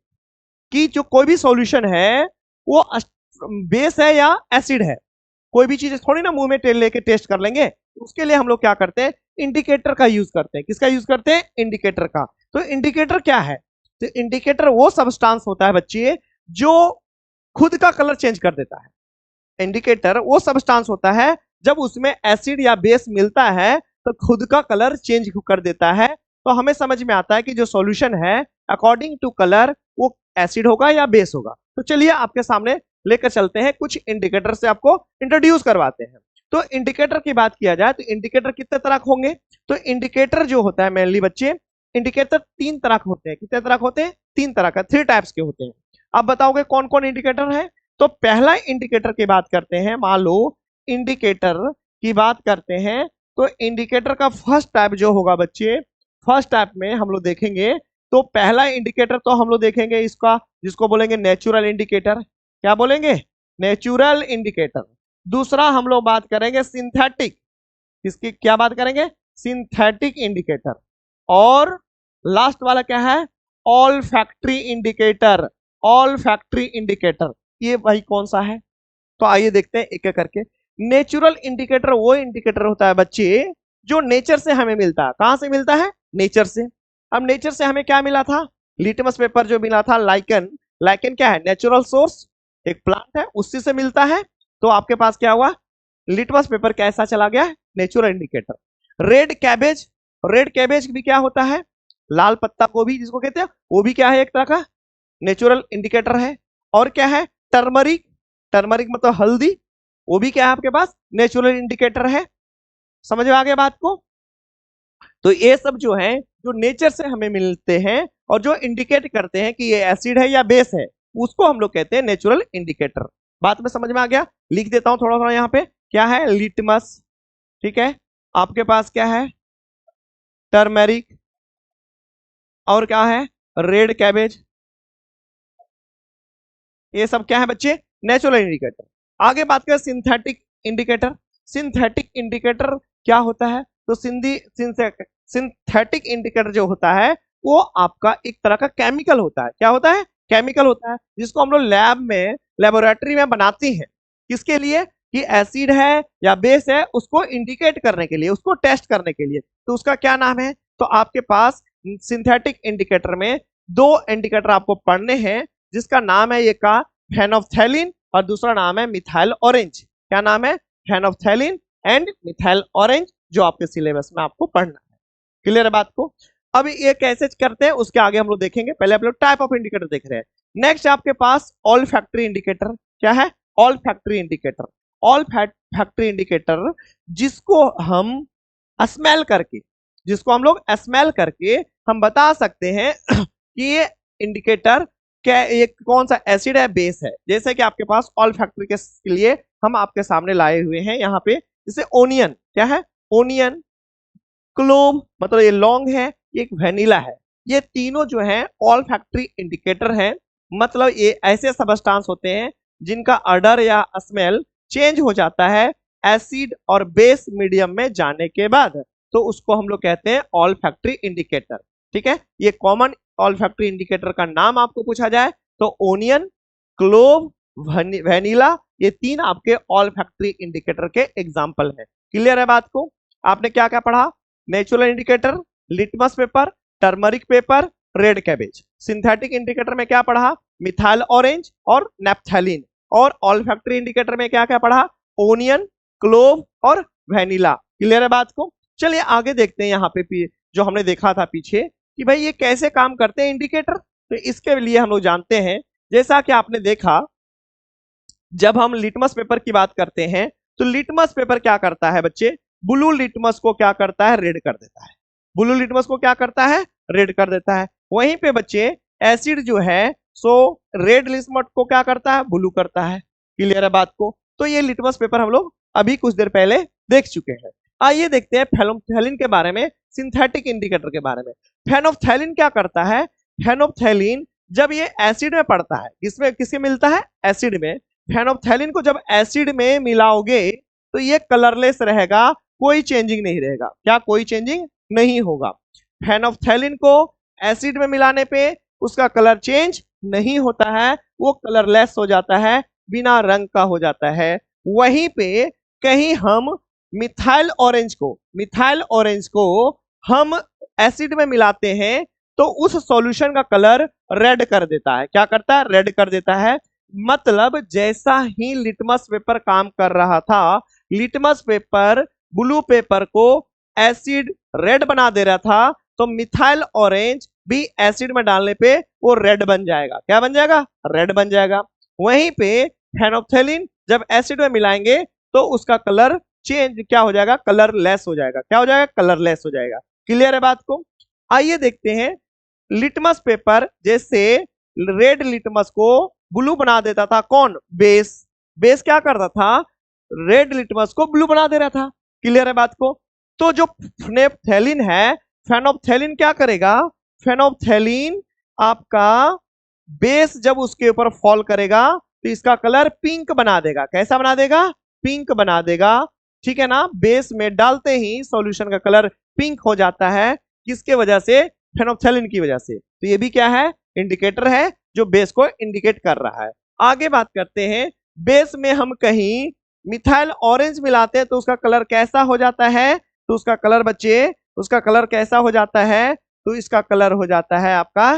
कि जो कोई भी सॉल्यूशन है वो बेस है या एसिड है, कोई भी चीज थोड़ी ना मुंह में तेल लेके टेस्ट कर लेंगे। उसके लिए हम लोग क्या करते हैं, इंडिकेटर का यूज करते हैं। किसका यूज करते हैं, इंडिकेटर का। तो इंडिकेटर क्या है, तो इंडिकेटर वो सब्सटेंस होता है बच्चे जो खुद का कलर चेंज कर देता है। इंडिकेटर वो सब्सटेंस होता है जब उसमें एसिड या बेस मिलता है तो खुद का कलर चेंज कर देता है। तो हमें समझ में आता है कि जो सॉल्यूशन है अकॉर्डिंग टू कलर वो एसिड होगा या बेस होगा। तो चलिए आपके सामने लेकर चलते हैं, कुछ इंडिकेटर से आपको इंट्रोड्यूस करवाते हैं। तो इंडिकेटर की बात किया जाए तो इंडिकेटर कितने तरह के होंगे, तो इंडिकेटर जो होता है मेनली बच्चे, इंडिकेटर 3 तरह के होते हैं। कितने तरह के होते हैं, 3 तरह का, 3 टाइप्स के होते हैं। आप बताओगे कौन कौन इंडिकेटर है, तो पहला इंडिकेटर की बात करते हैं। मान लो इंडिकेटर की बात करते हैं तो इंडिकेटर का फर्स्ट टाइप जो होगा बच्चे, फर्स्ट टाइप में हम लोग देखेंगे तो पहला इंडिकेटर तो हम लोग देखेंगे इसका, जिसको बोलेंगे नेचुरल इंडिकेटर। क्या बोलेंगे, नेचुरल इंडिकेटर। दूसरा हम लोग बात करेंगे सिंथेटिक, इसकी क्या बात करेंगे, सिंथेटिक इंडिकेटर। और लास्ट वाला क्या है, all factory indicator. All factory indicator ये भाई कौन सा है, तो आइए देखते हैं एक एक करके। नेचुरल इंडिकेटर वो इंडिकेटर होता है बच्चे जो नेचर से हमें मिलता है। कहां से मिलता है, नेचर से। अब नेचर से हमें क्या मिला था, लिटमस पेपर जो मिला था, लाइकन। लाइकन क्या है, नेचुरल सोर्स, एक प्लांट है उससे से मिलता है। तो आपके पास क्या हुआ, लिटमस पेपर कैसा चला गया, natural indicator. Red cabbage, red cabbage भी क्या होता है, लाल पत्ता गोभी जिसको कहते हैं, वो भी क्या है, एक तरह का नेचुरल इंडिकेटर है। और क्या है, टर्मरिक, टर्मरिक मतलब हल्दी, वो भी क्या है आपके पास, नेचुरल इंडिकेटर है। समझ में आ गया बात को। तो ये सब जो है जो नेचर से हमें मिलते हैं और जो इंडिकेट करते हैं कि ये एसिड है या बेस है, उसको हम लोग कहते हैं नेचुरल इंडिकेटर। बात में समझ में आ गया, लिख देता हूं थोड़ा थोड़ा यहाँ पे। क्या है, लिटमस, ठीक है, आपके पास क्या है, टर्मेरिक, और क्या है, रेड कैबेज। ये सब क्या है बच्चे, नेचुरल इंडिकेटर। आगे बात करें सिंथेटिक इंडिकेटर। सिंथेटिक इंडिकेटर क्या होता है, तो सिंथेटिक इंडिकेटर जो होता है वो आपका एक तरह का केमिकल होता है। क्या होता है, केमिकल होता है, जिसको हम लोग लैब में, लेबोरेटरी में बनाते हैं। किसके लिए, कि एसिड है या बेस है उसको इंडिकेट करने के लिए, उसको टेस्ट करने के लिए। तो उसका क्या नाम है, तो आपके पास सिंथेटिक इंडिकेटर में 2 इंडिकेटर आपको पढ़ने हैं, जिसका नाम है ये का फेनोफ्थैलिन और दूसरा नाम है मिथाइल ऑरेंज। क्या नाम है? फेनोफ्थैलीन एंड मिथाइल ऑरेंज, जो आपके सिलेबस में आपको पढ़ना है। क्लियर है बात को? अब ये कैसे करते हैं उसके आगे हम लोग देखेंगे। पहले आप लोग टाइप ऑफ इंडिकेटर देख रहे हैं। नेक्स्ट आपके पास ऑल फैक्ट्री इंडिकेटर। क्या है? All factory indicator. All factory indicator जिसको हम स्मेल करके, जिसको हम लोग स्मेल करके हम बता सकते हैं कि ये इंडिकेटर क्या, ये कौन सा एसिड है, बेस है। जैसे कि आपके पास ऑल फैक्ट्री के लिए हम आपके सामने लाए हुए हैं यहाँ पे, जैसे ओनियन। क्या है? ओनियन, क्लोव मतलब ये लौंग है, एक वेनिला है। ये तीनों जो है ऑल फैक्ट्री इंडिकेटर है। मतलब ये ऐसे सबस्टांस होते हैं जिनका ऑर्डर या स्मेल चेंज हो जाता है एसिड और बेस मीडियम में जाने के बाद, तो उसको हम लोग कहते हैं ऑल फैक्ट्री इंडिकेटर। ठीक है, ये कॉमन ऑल फैक्ट्री इंडिकेटर का नाम आपको पूछा जाए तो ओनियन, क्लोव, वेनिला, ये तीन आपके ऑल फैक्ट्री इंडिकेटर के एग्जाम्पल हैं। क्लियर है बात को? आपने क्या क्या पढ़ा? Natural indicator, litmus paper, turmeric paper, red cabbage. Synthetic indicator में क्या पढ़ा? मिथाइल ऑरेंज और नेप्थैलीन। और ऑल फैक्ट्री इंडिकेटर में क्या क्या पढ़ा? ओनियन, क्लोव और वेनिला। क्लियर है बात को? चलिए आगे देखते हैं। यहाँ पे जो हमने देखा था पीछे कि भाई ये कैसे काम करते हैं इंडिकेटर, तो इसके लिए हम लोग जानते हैं। जैसा कि आपने देखा, जब हम लिटमस पेपर की बात करते हैं तो लिटमस पेपर क्या करता है बच्चे? ब्लू लिटमस को क्या करता है? रेड कर देता है। ब्लू लिटमस को क्या करता है? रेड कर देता है। वहीं पे बच्चे एसिड जो है सो रेड लिटमस को क्या करता है? ब्लू करता है। क्लियर है बात को? तो ये लिटमस पेपर हम लोग अभी कुछ देर पहले देख चुके हैं। आइए देखते हैं फेनोफ्थैलीन के बारे में, सिंथेटिक इंडिकेटर के बारे में। फेनोफ्थैलीन क्या करता है? फेनोफ्थैलीन जब ये एसिड में पड़ता है, इसमें किसके मिलता है? एसिड में। फेनोफ्थैलीन को जब एसिड में मिलाओगे तो ये कलरलेस रहेगा, कोई चेंजिंग नहीं रहेगा। क्या? कोई चेंजिंग नहीं होगा। फेनोफ्थैलीन को एसिड में मिलाने पे उसका कलर चेंज नहीं होता है, वो कलरलेस हो जाता है, बिना रंग का हो जाता है। वहीं पे कहीं हम मिथाइल ऑरेंज को हम एसिड में मिलाते हैं तो उस सॉल्यूशन का कलर रेड कर देता है। क्या करता है? रेड कर देता है। मतलब जैसा ही लिटमस पेपर काम कर रहा था, लिटमस पेपर ब्लू पेपर को एसिड रेड बना दे रहा था, तो मिथाइल ऑरेंज भी एसिड में डालने पे वो रेड बन जाएगा। क्या बन जाएगा? रेड बन जाएगा। वहीं पे फेनोफ्थैलीन जब एसिड में मिलाएंगे तो उसका कलर चेंज क्या हो जाएगा? कलरलेस हो जाएगा। क्या हो जाएगा? कलरलेस हो जाएगा। क्लियर है बात को? आइए देखते हैं। लिटमस पेपर जैसे रेड लिटमस को ब्लू बना देता था कौन? बेस। बेस क्या करता था? रेड लिटमस को ब्लू बना दे रहा था। क्लियर है बात को? तो जो फेनोफ्थैलीन है, फेनोफ्थैलीन क्या करेगा? फेनोफ्थैलीन आपका बेस जब उसके ऊपर फॉल करेगा तो इसका कलर पिंक बना देगा। कैसा बना देगा? पिंक बना देगा। ठीक है ना? बेस में डालते ही सॉल्यूशन का कलर पिंक हो जाता है। किसके वजह से? फेनोफ्थैलीन की वजह से। तो ये भी क्या है? इंडिकेटर है जो बेस को इंडिकेट कर रहा है। आगे बात करते हैं। बेस में हम कहीं मिथाइल ऑरेंज मिलाते हैं तो उसका कलर कैसा हो जाता है? तो उसका कलर बच्चे, उसका कलर कैसा हो जाता है? तो इसका कलर हो जाता है आपका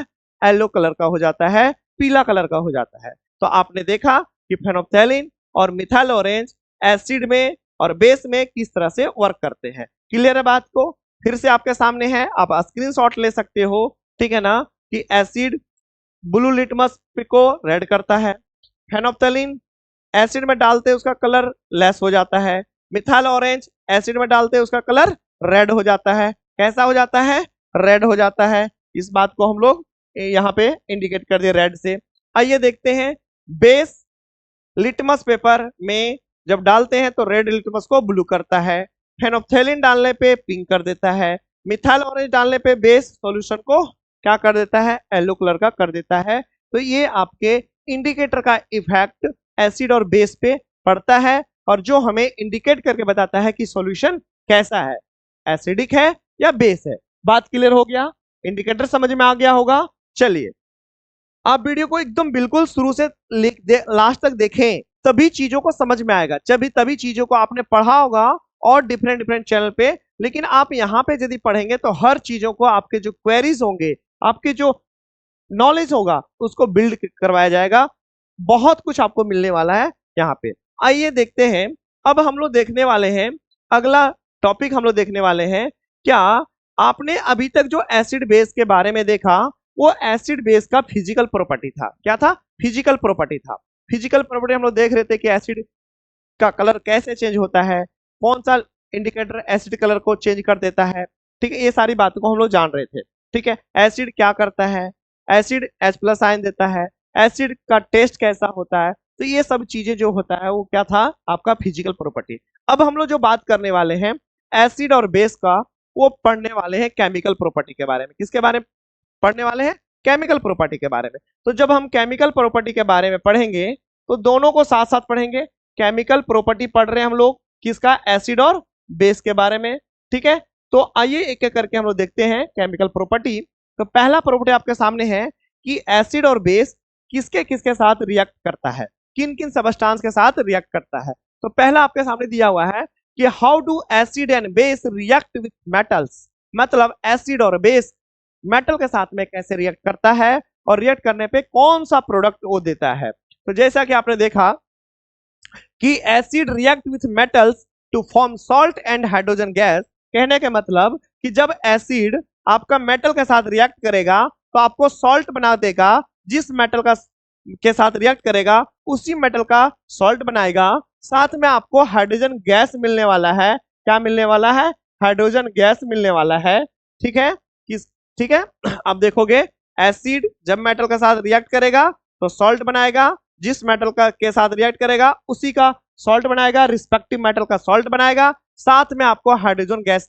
येलो कलर का हो जाता है, पीला कलर का हो जाता है। तो आपने देखा कि फेनोफ्थैलीन और मिथाइल ऑरेंज एसिड में और बेस में किस तरह से वर्क करते हैं। क्लियर है बात को? फिर से आपके सामने है, आप स्क्रीनशॉट ले सकते हो। ठीक है ना? कि एसिड ब्लू लिटमस को रेड करता है, फेनोफ्थैलीन एसिड में डालते उसका कलर लेस हो जाता है, मिथाइल ऑरेंज एसिड में डालते उसका कलर रेड हो जाता है। कैसा हो जाता है? रेड हो जाता है। इस बात को हम लोग यहाँ पे इंडिकेट कर दिए रेड से। आइए देखते हैं। बेस लिटमस पेपर में जब डालते हैं तो रेड लिटमस को ब्लू करता है, फेनोफ्थैलीन डालने पे पिंक कर देता है, मिथाइल ऑरेंज डालने पे बेस सॉल्यूशन को क्या कर देता है? येलो कलर का कर देता है। तो ये आपके इंडिकेटर का इफेक्ट एसिड और बेस पे पड़ता है और जो हमें इंडिकेट करके बताता है कि सॉल्यूशन कैसा है, एसिडिक है या बेस है। बात क्लियर हो गया? इंडिकेटर समझ में आ गया होगा? चलिए आप वीडियो को एकदम बिल्कुल शुरू से लास्ट तक देखें, तभी चीजों को समझ में आएगा। तभी चीजों को आपने पढ़ा होगा और डिफरेंट चैनल पे, लेकिन आप यहाँ पे यदि पढ़ेंगे तो हर चीजों को आपके जो क्वेरीज होंगे, आपके जो नॉलेज होगा उसको बिल्ड करवाया जाएगा। बहुत कुछ आपको मिलने वाला है यहाँ पे। आइए देखते हैं, अब हम लोग देखने वाले हैं अगला टॉपिक, हम लोग देखने वाले हैं क्या आपने अभी तक जो एसिड बेस के बारे में देखा वो एसिड बेस का फिजिकल प्रॉपर्टी था। क्या था? फिजिकल प्रॉपर्टी था। फिजिकल प्रॉपर्टी हम लोग देख रहे थे कि एसिड का कलर कैसे चेंज होता है, कौन सा इंडिकेटर एसिड कलर को चेंज कर देता है। ठीक है, ये सारी बातों को हम लोग जान रहे थे। ठीक है, एसिड क्या करता है, एसिड H+ आयन देता है, एसिड का टेस्ट कैसा होता है, तो ये सब चीजें जो होता है वो क्या था, आपका फिजिकल प्रॉपर्टी। अब हम लोग जो बात करने वाले हैं एसिड और बेस का, वो पढ़ने वाले हैं केमिकल प्रॉपर्टी के बारे में। किसके बारे में पढ़ने वाले हैं? केमिकल प्रॉपर्टी के बारे में। तो जब हम केमिकल प्रॉपर्टी के बारे में पढ़ेंगे तो दोनों को साथ साथ पढ़ेंगे। केमिकल प्रॉपर्टी पढ़ रहे हैं हम लोग किसका? एसिड और बेस के बारे में। ठीक है, तो आइए एक एक करके हम लोग देखते हैं केमिकल प्रॉपर्टी। तो पहला प्रॉपर्टी आपके सामने है कि एसिड और बेस किसके किसके साथ रिएक्ट करता है, किन किन सबस्टांस के साथ रिएक्ट करता है। तो पहला आपके सामने दिया हुआ है कि how do acid and base react with metals, मतलब एसिड और बेस मेटल के साथ में कैसे रिएक्ट करता है और रिएक्ट करने पे कौन सा प्रोडक्ट वो देता है। तो जैसा कि आपने देखा कि acid react with metals to form salt and hydrogen gas, कहने के मतलब कि जब एसिड आपका मेटल के साथ रिएक्ट करेगा तो आपको सॉल्ट बना देगा, जिस मेटल का के साथ रिएक्ट करेगा उसी मेटल का सॉल्ट बनाएगा, साथ में आपको हाइड्रोजन गैस मिलने वाला है। क्या मिलने वाला है? हाइड्रोजन गैस मिलने वाला है। ठीक है, किस ठीक है अब देखोगे एसिड जब मेटल के साथ रिएक्ट करेगा तो सॉल्ट बनाएगा, जिस मेटल का के साथ रिएक्ट करेगा उसी का सॉल्ट बनाएगा, रिस्पेक्टिव मेटल का सॉल्ट बनाएगा, साथ में आपको हाइड्रोजन गैस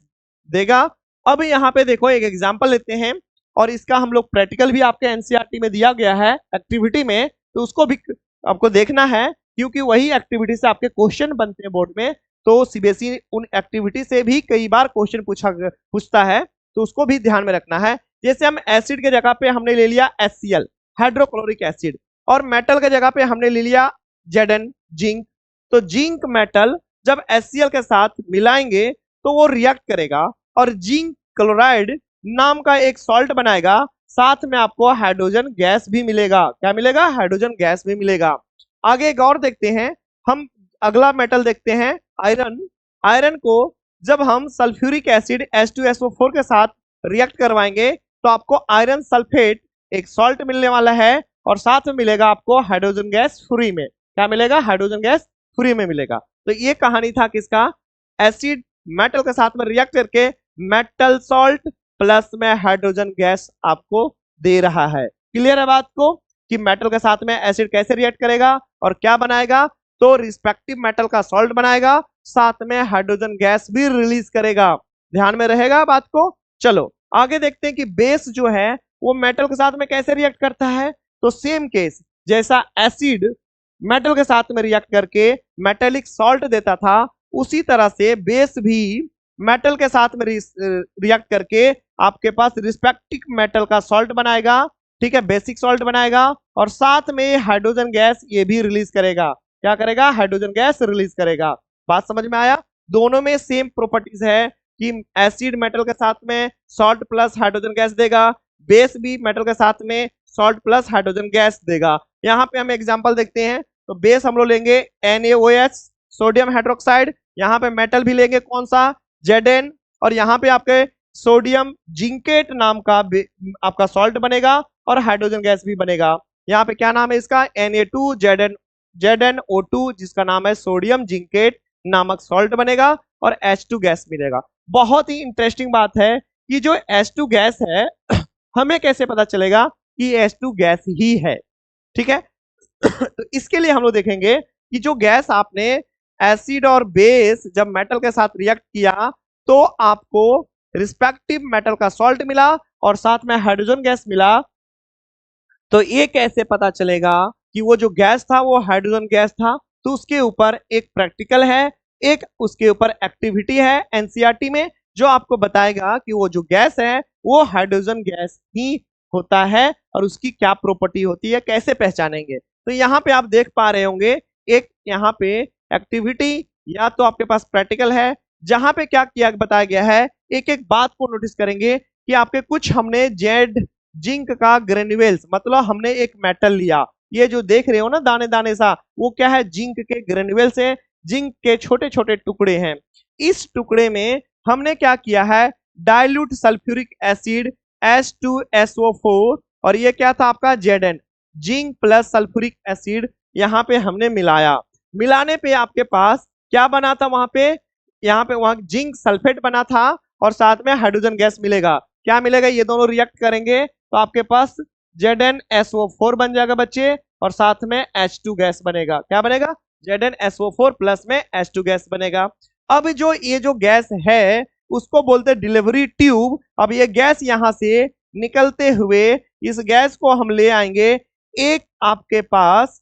देगा। अब यहाँ पे देखो एक एग्जांपल लेते हैं और इसका हम लोग प्रैक्टिकल भी आपके एनसीईआरटी में दिया गया है एक्टिविटी में, तो उसको भी आपको देखना है क्योंकि वही एक्टिविटी से आपके क्वेश्चन बनते हैं बोर्ड में। तो सीबीएसई उन एक्टिविटी से भी कई बार क्वेश्चन पूछता है, तो उसको भी ध्यान में रखना है। जैसे हम एसिड के जगह पे हमने ले लिया HCl हाइड्रोक्लोरिक एसिड, और मेटल के जगह पे हमने ले लिया Zn जिंक। तो जिंक मेटल जब HCl के साथ मिलाएंगे तो वो रिएक्ट करेगा और जिंक क्लोराइड नाम का एक सॉल्ट बनाएगा, साथ में आपको हाइड्रोजन गैस भी मिलेगा। क्या मिलेगा? हाइड्रोजन गैस भी मिलेगा। आगे एक और देखते हैं, हम अगला मेटल देखते हैं आयरन। आयरन को जब हम सल्फ्यूरिक एसिड H2SO4 के साथ रिएक्ट करवाएंगे तो आपको आयरन सल्फेट एक सॉल्ट मिलने वाला है और साथ में मिलेगा आपको हाइड्रोजन गैस फ्री में। क्या मिलेगा? हाइड्रोजन गैस फ्री में मिलेगा। तो ये कहानी था किसका? एसिड मेटल के साथ में रिएक्ट करके मेटल सॉल्ट प्लस में हाइड्रोजन गैस आपको दे रहा है। क्लियर है बात को कि मेटल के साथ में एसिड कैसे रिएक्ट करेगा और क्या बनाएगा? तो रिस्पेक्टिव मेटल का सॉल्ट बनाएगा, साथ में हाइड्रोजन गैस भी रिलीज करेगा। ध्यान में रहेगा बात को। चलो आगे देखते हैं कि बेस जो है वो मेटल के साथ में कैसे रिएक्ट करता है। तो सेम केस, जैसा एसिड मेटल के साथ में रिएक्ट करके मेटेलिक सॉल्ट देता था, उसी तरह से बेस भी मेटल के साथ में रिएक्ट करके आपके पास रिस्पेक्टिव मेटल का सॉल्ट बनाएगा। ठीक है, बेसिक सॉल्ट बनाएगा और साथ में हाइड्रोजन गैस ये भी रिलीज करेगा। क्या करेगा? हाइड्रोजन गैस रिलीज करेगा। बात समझ में आया? दोनों में सेम प्रॉपर्टीज है कि एसिड मेटल के साथ में सॉल्ट प्लस हाइड्रोजन गैस देगा, बेस भी मेटल के साथ में सॉल्ट प्लस हाइड्रोजन गैस देगा। यहाँ पे हम एग्जांपल देखते हैं, तो बेस हम लोग लेंगे NaOH सोडियम हाइड्रोक्साइड, यहाँ पे मेटल भी लेंगे कौन सा? Zn, और यहाँ पे आपके सोडियम जिंकेट नाम का आपका सॉल्ट बनेगा और हाइड्रोजन गैस भी बनेगा। यहाँ पे क्या नाम है इसका? ZnO2 जिसका नाम है सोडियम जिंकेट नामक सॉल्ट बनेगा और H2 गैस मिलेगा। बहुत ही इंटरेस्टिंग बात है कि जो H2 गैस है हमें कैसे पता चलेगा कि H2 गैस ही है। ठीक है तो इसके लिए हम लोग देखेंगे कि जो गैस आपने एसिड और बेस जब मेटल के साथ रिएक्ट किया तो आपको रिस्पेक्टिव मेटल का सॉल्ट मिला और साथ में हाइड्रोजन गैस मिला। तो ये कैसे पता चलेगा कि वो जो गैस था वो हाइड्रोजन गैस था? तो उसके ऊपर एक प्रैक्टिकल है, एक उसके ऊपर एक्टिविटी है एनसीईआरटी में, जो आपको बताएगा कि वो जो गैस है वो हाइड्रोजन गैस ही होता है और उसकी क्या प्रॉपर्टी होती है, कैसे पहचानेंगे। तो यहाँ पे आप देख पा रहे होंगे एक यहाँ पे एक्टिविटी या तो आपके पास प्रैक्टिकल है, जहां पे क्या किया बताया गया है। एक एक बात को नोटिस करेंगे कि आपके कुछ हमने जेड जिंक का ग्रेन्यूल्स, मतलब हमने एक मेटल लिया, ये जो देख रहे हो ना दाने दाने सा, वो क्या है, जिंक के ग्रेन्यूल्स है, जिंक के छोटे छोटे टुकड़े हैं। इस टुकड़े में हमने क्या किया है, डाइल्यूट सल्फ्यूरिक एसिड H2SO4, और ये क्या था आपका Zn, zinc plus sulphuric acid, यहाँ पे हमने मिलाया। मिलाने पे आपके पास क्या बना था वहां पे, यहाँ पे वहां जिंक सल्फेट बना था और साथ में हाइड्रोजन गैस मिलेगा। क्या मिलेगा, ये दोनों रिएक्ट करेंगे तो आपके पास ZnSO4 बन जाएगा बच्चे, और साथ में H2 गैस बनेगा। क्या बनेगा, ZnSO4 प्लस में H2 गैस बनेगा। अब जो ये जो गैस है उसको बोलते हैं डिलीवरी ट्यूब। अब ये गैस यहां से निकलते हुए इस गैस को हम ले आएंगे एक आपके पास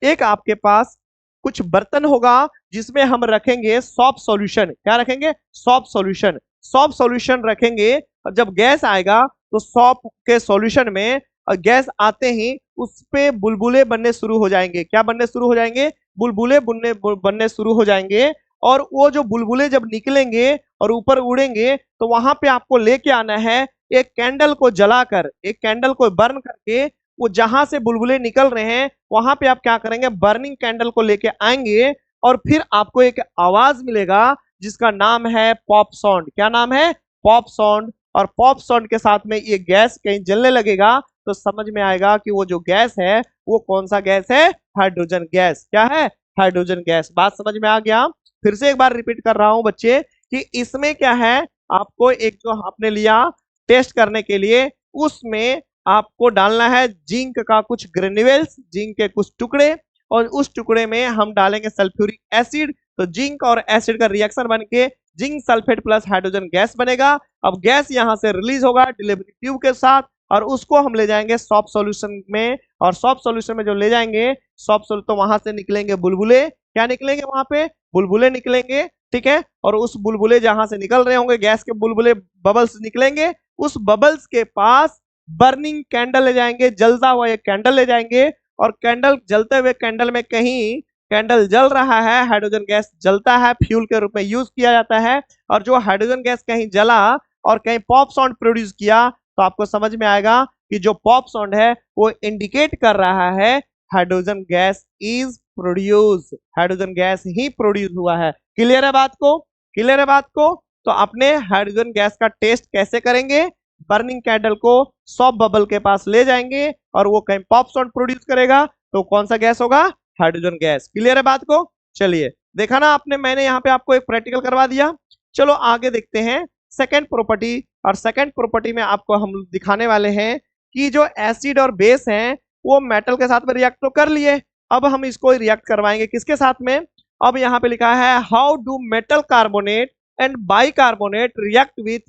एक आपके पास कुछ बर्तन होगा जिसमें हम रखेंगे सॉफ्ट सॉल्यूशन। क्या रखेंगे, सॉफ्ट सॉल्यूशन। सॉफ्ट सॉल्यूशन रखेंगे और जब गैस आएगा तो सॉफ्ट के सॉल्यूशन में गैस आते ही उस पे बुलबुले बनने शुरू हो जाएंगे। क्या बनने शुरू हो जाएंगे, बुलबुले बनने शुरू हो जाएंगे। और वो जो बुलबुले जब निकलेंगे और ऊपर उड़ेंगे तो वहां पे आपको लेके आना है एक कैंडल को जलाकर, एक कैंडल को बर्न करके, वो जहां से बुलबुले निकल रहे हैं वहां पे आप क्या करेंगे, बर्निंग कैंडल को लेके आएंगे और फिर आपको एक आवाज मिलेगा जिसका नाम है पॉप साउंड। क्या नाम है, पॉप साउंड। और पॉप साउंड के साथ में ये गैस कहीं जलने लगेगा तो समझ में आएगा कि वो जो गैस है वो कौन सा गैस है, हाइड्रोजन गैस। क्या है, हाइड्रोजन गैस। बात समझ में आ गया। फिर से एक बार रिपीट कर रहा हूं बच्चे कि इसमें क्या है, आपको एक जो आपने लिया टेस्ट करने के लिए, उसमें आपको डालना है जिंक का कुछ ग्रेन्यूल्स, जिंक के कुछ टुकड़े, और उस टुकड़े में हम डालेंगे सल्फ्यूरिक एसिड। तो जिंक और एसिड का रिएक्शन बन के zinc sulphate plus hydrogen gas बनेगा। अब गैस यहां से रिलीज होगा डिलीवरी ट्यूब के साथ और उसको हम ले जाएंगे सॉफ्ट सॉल्यूशन में, और सॉफ्ट सॉल्यूशन में जो ले जाएंगे सॉफ्ट सॉल्यूशन तो वहां से निकलेंगे बुलबुले। क्या निकलेंगे वहां पे, बुलबुले निकलेंगे। ठीक है, और उस बुलबुले जहां से निकल रहे होंगे गैस के बुलबुले, बबल्स निकलेंगे, उस बबल्स के पास बर्निंग कैंडल ले जाएंगे, जलता हुआ एक कैंडल ले जाएंगे, और कैंडल जलते हुए कैंडल में कहीं कैंडल जल रहा है, हाइड्रोजन गैस जलता है, फ्यूल के रूप में यूज किया जाता है। और जो हाइड्रोजन गैस कहीं जला और कहीं पॉप साउंड प्रोड्यूस किया तो आपको समझ में आएगा कि जो पॉप साउंड है वो इंडिकेट कर रहा है hydrogen gas is produce, hydrogen gas he produce हुआ है। क्लियर है बात को, क्लियर है बात को। तो अपने हाइड्रोजन गैस का टेस्ट कैसे करेंगे, बर्निंग कैंडल को सॉफ्ट बबल के पास ले जाएंगे और वो कहीं पॉप साउंड प्रोड्यूस करेगा तो कौन सा गैस होगा, हाइड्रोजन गैस। क्लियर है बात को। चलिए देखा ना आपने, मैंने यहाँ पे आपको एक प्रैक्टिकल करवा दिया। चलो आगे देखते हैं सेकंड प्रॉपर्टी। और सेकंड प्रॉपर्टी में आपको हम दिखाने वाले हैं कि जो एसिड और बेस हैं वो मेटल के साथ में रिएक्ट तो कर लिए, अब हम इसको रिएक्ट करवाएंगे किसके साथ में। अब यहाँ पे लिखा है how do metal carbonate and bicarbonate react with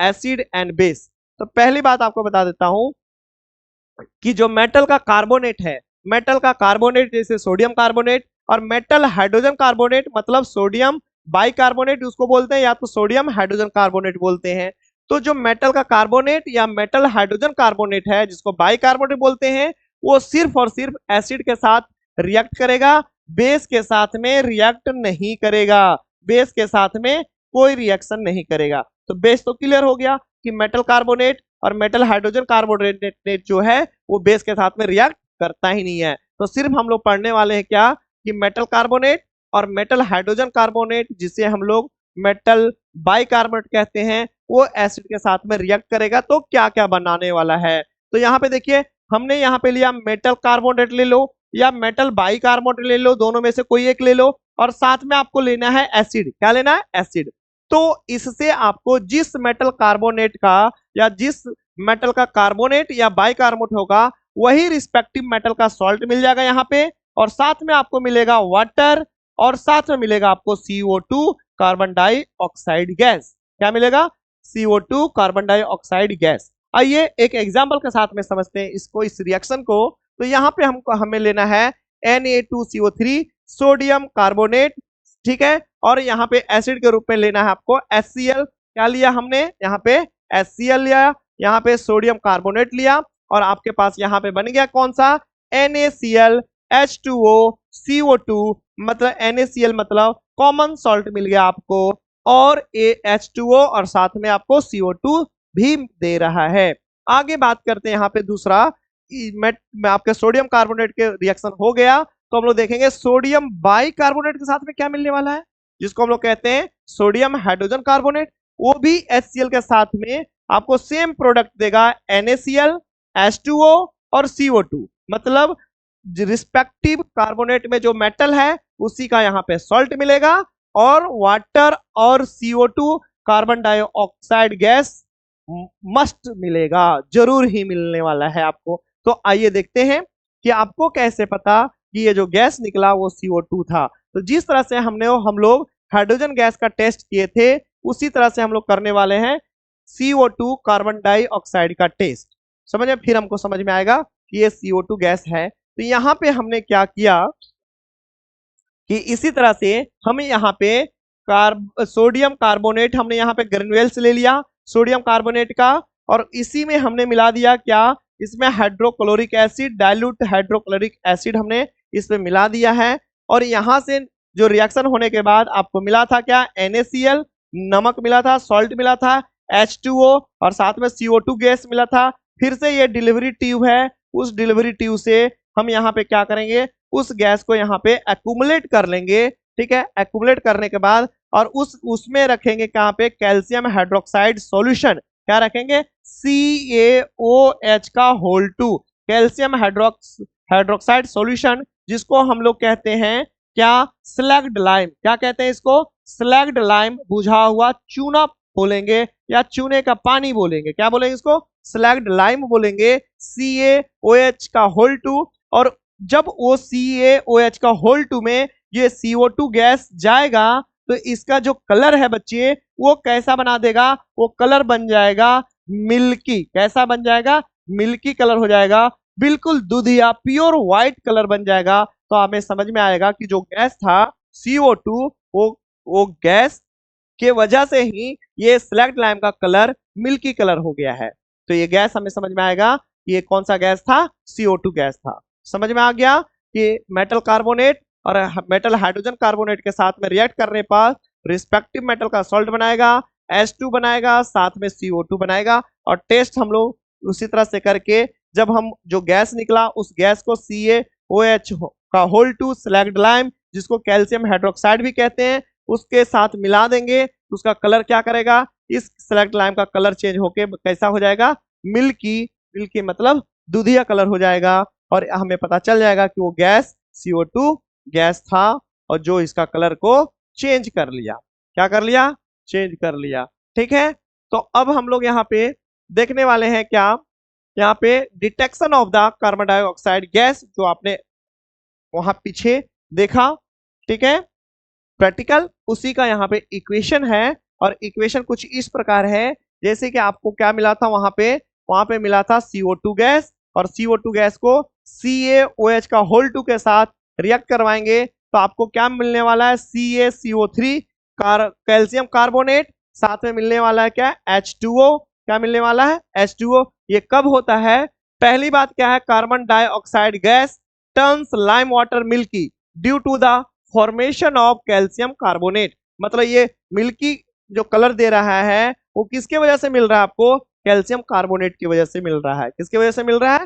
acid and base. तो पहली बात आपको बता देता हूं कि जो मेटल का कार्बोनेट है, मेटल का कार्बोनेट जैसे सोडियम कार्बोनेट, और मेटल हाइड्रोजन कार्बोनेट मतलब सोडियम बाइकार्बोनेट उसको बोलते हैं, या तो सोडियम हाइड्रोजन कार्बोनेट बोलते हैं। तो जो मेटल का कार्बोनेट या मेटल हाइड्रोजन कार्बोनेट है जिसको बाइकार्बोनेट बोलते हैं, वो सिर्फ और सिर्फ एसिड के साथ रिएक्ट करेगा, बेस के साथ में रिएक्ट नहीं करेगा, बेस के साथ में कोई रिएक्शन नहीं करेगा। तो बेस तो क्लियर हो गया कि मेटल कार्बोनेट और मेटल हाइड्रोजन कार्बोनेट जो है वो बेस के साथ में रिएक्ट करता ही नहीं है। तो सिर्फ हम लोग पढ़ने वाले हैं क्या, कि मेटल कार्बोनेट और मेटल हाइड्रोजन कार्बोनेट जिसे हम लोग मेटल बाइकार्बोनेट कहते हैं, वो एसिड के साथ में रिएक्ट करेगा तो क्या क्या बनाने वाला है। तो यहाँ पे देखिए हमने यहाँ पे लिया मेटल कार्बोनेट ले लो या मेटल बाइकार्बोनेट ले लो, दोनों में से कोई एक ले लो, और साथ में आपको लेना है एसिड। क्या लेना है, एसिड। तो इससे आपको जिस मेटल कार्बोनेट का या जिस मेटल का कार्बोनेट या बाइकार्बोनेट होगा वही रिस्पेक्टिव मेटल का सॉल्ट मिल जाएगा यहाँ पे, और साथ में आपको मिलेगा वाटर, और साथ में मिलेगा आपको CO2 कार्बन डाइऑक्साइड गैस। क्या मिलेगा, CO2 कार्बन डाइऑक्साइड गैस। आइए एक एग्जांपल के साथ में समझते हैं इसको, इस रिएक्शन को। तो यहाँ पे हमें लेना है Na2CO3 सोडियम कार्बोनेट, ठीक है, और यहाँ पे एसिड के रूप में लेना है आपको HCl। क्या लिया हमने, यहाँ पे HCl लिया, यहाँ पे सोडियम कार्बोनेट लिया, और आपके पास यहाँ पे बन गया कौन सा, NaCl H2O CO2, मतलब NaCl मतलब कॉमन सॉल्ट मिल गया आपको, और H2O और साथ में आपको CO2 भी दे रहा है। आगे बात करते हैं यहाँ पे दूसरा में आपके सोडियम कार्बोनेट के रिएक्शन हो गया तो हम लोग देखेंगे सोडियम बाइकार्बोनेट के साथ में क्या मिलने वाला है, जिसको हम लोग कहते हैं सोडियम हाइड्रोजन कार्बोनेट। वो भी HCl के साथ में आपको सेम प्रोडक्ट देगा, NaCl, H2O और CO2। मतलब रिस्पेक्टिव कार्बोनेट में जो मेटल है उसी का यहाँ पे सॉल्ट मिलेगा, और वाटर और CO2 carbon dioxide gas must मिलेगा, जरूर ही मिलने वाला है आपको। तो आइए देखते हैं कि आपको कैसे पता कि ये जो गैस निकला वो CO2 था। तो जिस तरह से हम लोग हाइड्रोजन गैस का टेस्ट किए थे उसी तरह से हम लोग करने वाले हैं CO2 कार्बन डाइऑक्साइड का टेस्ट। समझ में, फिर हमको समझ में आएगा कि ये CO2 गैस है। तो यहाँ पे हमने क्या किया कि इसी तरह से हमें यहाँ पे सोडियम कार्बोनेट हमने यहाँ पे ग्रेन्युल्स ले लिया सोडियम कार्बोनेट का, और इसी में हमने मिला दिया क्या, इसमें hydrochloric acid, dilute hydrochloric acid हमने इसमें मिला दिया है। और यहाँ से जो रिएक्शन होने के बाद आपको मिला था क्या, NaCl, नमक मिला था, सॉल्ट मिला था, H2O और साथ में CO2 गैस मिला था। फिर से ये डिलीवरी ट्यूब है, उस डिलीवरी ट्यूब से हम यहाँ पे क्या करेंगे, उस गैस को यहाँ पे एक्यूमुलेट कर लेंगे। ठीक है, एक्यूमुलेट करने के बाद और उसमें रखेंगे कहाँ पे, कैल्शियम हाइड्रोक्साइड सॉल्यूशन। क्या रखेंगे, CaOH का होल 2 कैल्शियम हाइड्रोक्साइड सॉल्यूशन, जिसको हम लोग कहते हैं क्या, स्लैग्ड लाइम। क्या कहते हैं इसको, स्लैग्ड लाइम, बुझा हुआ चूना बोलेंगे या चूने का पानी बोलेंगे। क्या बोलेंगे इसको, स्लैग्ड लाइम बोलेंगे, CaOH का होल 2। और जब वो CaOH का होल 2 में ये CO2 गैस जाएगा तो इसका जो कलर है बच्चे वो कैसा बना देगा, वो कलर बन जाएगा मिल्की। कैसा बन जाएगा, मिल्की कलर हो जाएगा, बिल्कुल दूधिया प्योर व्हाइट कलर बन जाएगा। तो हमें समझ में आएगा कि जो गैस था CO2 वो गैस के वजह से ही ये स्लैग्ड लाइम का कलर मिल्की कलर हो गया है। तो ये गैस हमें समझ में आएगा कि ये कौन सा गैस था, CO2 गैस था। समझ में आ गया कि मेटल कार्बोनेट और मेटल हाइड्रोजन कार्बोनेट के साथ में रिएक्ट करने पर रिस्पेक्टिव मेटल का सॉल्ट बनाएगा, H2 बनाएगा, साथ में CO2 बनाएगा। और टेस्ट हम लोग उसी तरह से करके जब हम जो गैस निकला उस गैस को CaOH का होल 2 स्लैग्ड लाइम, जिसको कैल्शियम हाइड्रोक्साइड भी कहते हैं, उसके साथ मिला देंगे तो उसका कलर क्या करेगा, इस स्लैग्ड लाइम का कलर चेंज होके कैसा हो जाएगा, मिल्की। मिल्की मतलब दूधिया कलर हो जाएगा, और हमें पता चल जाएगा कि वो गैस CO2 गैस था और जो इसका कलर को चेंज कर लिया। क्या कर लिया, चेंज कर लिया। ठीक है, तो अब हम लोग यहाँ पे देखने वाले हैं क्या, यहाँ पे detection of the carbon dioxide gas, जो आपने वहां पीछे देखा। ठीक है, प्रैक्टिकल उसी का यहाँ पे इक्वेशन है, और इक्वेशन कुछ इस प्रकार है, जैसे कि आपको क्या मिला था वहां पे मिला था CO2 गैस, और CO2 गैस को CaOH का होल 2 के साथ रिएक्ट करवाएंगे तो आपको क्या मिलने वाला है, CaCO3 कैल्शियम कार्बोनेट, साथ में मिलने वाला है क्या, H2O। क्या मिलने वाला है, H2O। ये कब होता है, पहली बात क्या है, carbon dioxide gas turns lime water milky due to the formation of calcium carbonate. मतलब ये मिल्की जो कलर दे रहा है वो किसके वजह से मिल रहा है आपको, कैल्शियम कार्बोनेट की वजह से मिल रहा है। किसकी वजह से मिल रहा है,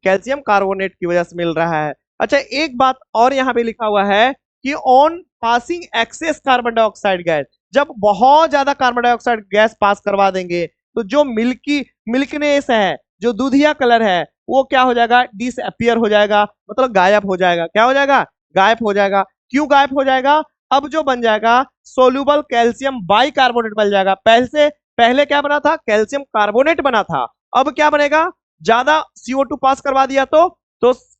कैल्शियम कार्बोनेट की वजह से मिल रहा है। अच्छा, एक बात और यहाँ पे लिखा हुआ है कि on passing excess carbon dioxide gas, जब बहुत ज्यादा कार्बन डाइऑक्साइड गैस पास करवा देंगे तो जो मिल्कीनेस है, जो दूधिया कलर है, वो क्या हो जाएगा, डिसअपियर हो जाएगा, मतलब गायब हो जाएगा। क्या हो जाएगा, गायब हो जाएगा। क्यों गायब हो जाएगा, अब जो बन जाएगा सोल्यूबल कैल्शियम बाइकार्बोनेट बन जाएगा। पहले क्या बना था, कैल्शियम कार्बोनेट बना था, अब क्या बनेगा, ज्यादा CO2 पास करवा दिया तो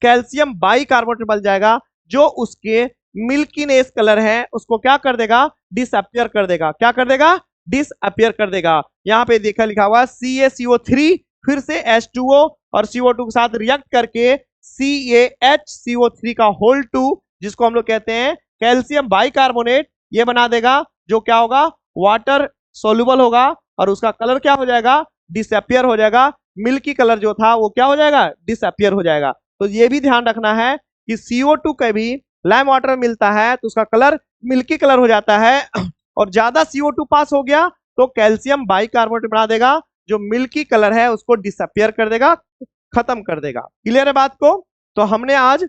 कैल्शियम बाइकार्बोनेट बन जाएगा, जो उसके मिल्कीनेस कलर है उसको क्या कर देगा, डिसअपियर कर देगा। क्या कर देगा, डिसअपियर कर देगा। यहाँ पे देखा लिखा हुआ CaCO3 फिर से H2O और CO2 के साथ रिएक्ट करके CaHCO3 का होल 2, जिसको हम लोग कहते हैं कैल्शियम बाइकार्बोनेट, ये बना देगा, जो क्या होगा, वाटर सोल्यूबल होगा, और उसका कलर क्या हो जाएगा, डिसअपियर हो जाएगा। मिल्की कलर जो था वो क्या हो जाएगा, डिसअपियर हो जाएगा। तो ये भी ध्यान रखना है कि CO2 का भी लाइम वाटर मिलता है तो उसका कलर मिल्की कलर हो जाता है, और ज्यादा CO2 पास हो गया तो कैल्शियम बाइकार्बोनेट बना देगा, जो मिल्की कलर है उसको डिसअपियर कर देगा, खत्म कर देगा। क्लियर है बात को? तो हमने आज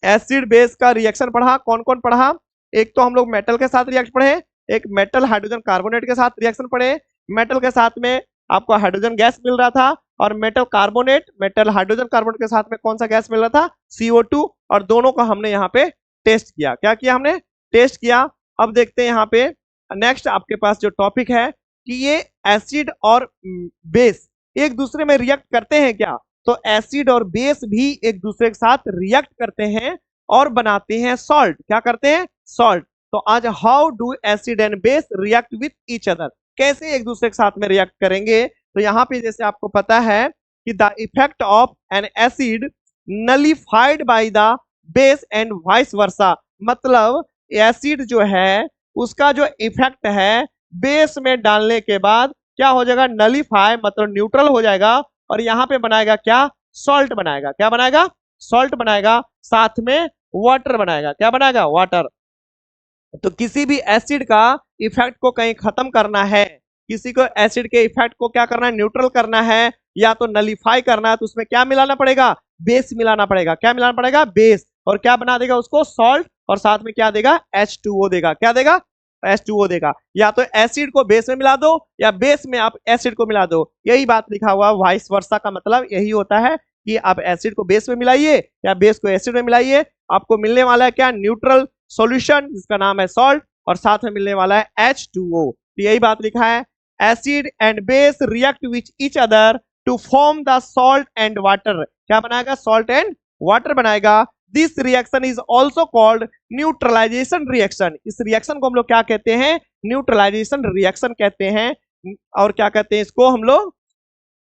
एसिड बेस का रिएक्शन पढ़ा। कौन कौन पढ़ा? एक तो हम लोग मेटल के साथ रिएक्शन पढ़े, एक मेटल हाइड्रोजन कार्बोनेट के साथ रिएक्शन पढ़े। मेटल के साथ में आपको हाइड्रोजन गैस मिल रहा था, और metal carbonate, metal hydrogen carbonate के साथ में कौन सा गैस मिल रहा था? CO2। और दोनों का हमने यहाँ पे टेस्ट किया। क्या किया हमने? टेस्ट किया। अब देखते हैं यहाँ पे नेक्स्ट आपके पास जो टॉपिक है कि ये एसिड और बेस एक दूसरे में रिएक्ट करते हैं क्या? तो एसिड और बेस भी एक दूसरे के साथ रिएक्ट करते हैं और बनाते हैं सॉल्ट। क्या करते हैं? सॉल्ट। तो आज how do acid and base react with each other, कैसे एक दूसरे के साथ में रिएक्ट करेंगे? तो यहाँ पे जैसे आपको पता है कि the effect of N acid nullified by the base and vice versa, मतलब एसिड जो है उसका जो इफेक्ट है बेस में डालने के बाद क्या हो जाएगा? नलिफाई, मतलब न्यूट्रल हो जाएगा, और यहाँ पे बनाएगा क्या? सॉल्ट बनाएगा। क्या बनाएगा? सॉल्ट बनाएगा, साथ में वाटर बनाएगा। क्या बनाएगा? वाटर। तो किसी भी एसिड का इफेक्ट को कहीं खत्म करना है, किसी को एसिड के इफेक्ट को क्या करना है? न्यूट्रल करना है या तो नलिफाई करना है, तो उसमें क्या मिलाना पड़ेगा? बेस मिलाना पड़ेगा। क्या मिलाना पड़ेगा? बेस। और क्या बना देगा उसको? सॉल्ट। और साथ में क्या देगा? H2O देगा। क्या देगा? H2O देगा। या तो एसिड को बेस में मिला दो या बेस में आप एसिड को मिला दो। यही बात लिखा हुआ वाइस वर्सा का मतलब यही होता है कि आप एसिड को बेस में मिलाइए या बेस को एसिड में मिलाइए, आपको मिलने वाला है क्या? न्यूट्रल सॉल्यूशन जिसका नाम है सॉल्ट, और साथ में मिलने वाला है H2O। तो यही बात लिखा है, acid and base react with each other to form the salt and water. क्या बनाएगा? सॉल्ट एंड वाटर बनाएगा। This reaction is also called neutralisation reaction. इस रिएक्शन को हम लोग क्या कहते हैं? न्यूट्रलाइजेशन रिएक्शन कहते हैं। और क्या कहते हैं इसको हम लोग?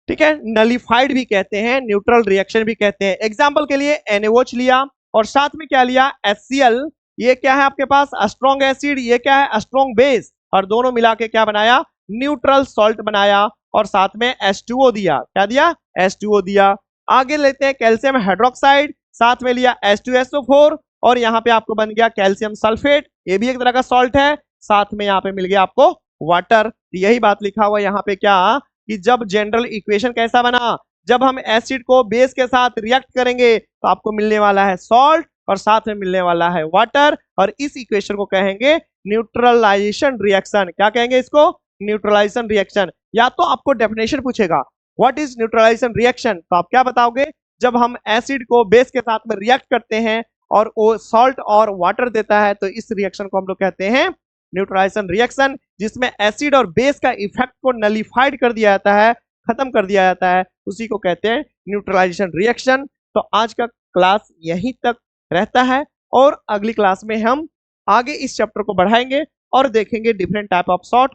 ठीक है, नलिफाइड भी कहते हैं, न्यूट्रल रिएक्शन भी कहते हैं। एग्जाम्पल के लिए NaOH लिया और साथ में क्या लिया? HCl। ये क्या है आपके पास? Strong acid. ये क्या है? Strong base. और दोनों मिला के क्या बनाया? न्यूट्रल सॉल्ट बनाया, और साथ में H2O दिया। क्या दिया? H2O दिया। आगे लेते हैं कैल्शियम हाइड्रोक्साइड, साथ में लिया H2SO4, और यहाँ पे आपको बन गया कैल्शियम सल्फेट। ये भी एक तरह का सॉल्ट है। साथ में यहाँ पे मिल गया आपको वाटर। यही बात लिखा हुआ यहाँ पे क्या कि जब जनरल इक्वेशन कैसा बना? जब हम एसिड को बेस के साथ रिएक्ट करेंगे तो आपको मिलने वाला है सॉल्ट, और साथ में मिलने वाला है वाटर, और इस इक्वेशन को कहेंगे न्यूट्रलाइजेशन रिएक्शन। क्या कहेंगे इसको? Neutralisation reaction. या तो आपको डेफिनेशन पूछेगा व्हाट इज न्यूट्रलाइजेशन रिएक्शन, तो आप क्या बताओगे? जब हम एसिड को बेस के साथ में रिएक्ट करते हैं और वो सॉल्ट और वाटर देता है, तो इस रिएक्शन को हम लोग कहते हैं न्यूट्रलाइजेशन रिएक्शन, जिसमें एसिड और बेस का इफेक्ट को नलिफाइड कर दिया जाता है, खत्म कर दिया जाता है, उसी को कहते हैं न्यूट्रलाइजेशन रिएक्शन। तो आज का क्लास यहीं तक रहता है, और अगली क्लास में हम आगे इस चैप्टर को बढ़ाएंगे और देखेंगे डिफरेंट टाइप ऑफ सॉल्ट।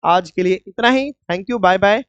आज के लिए इतना ही। Thank you, bye bye.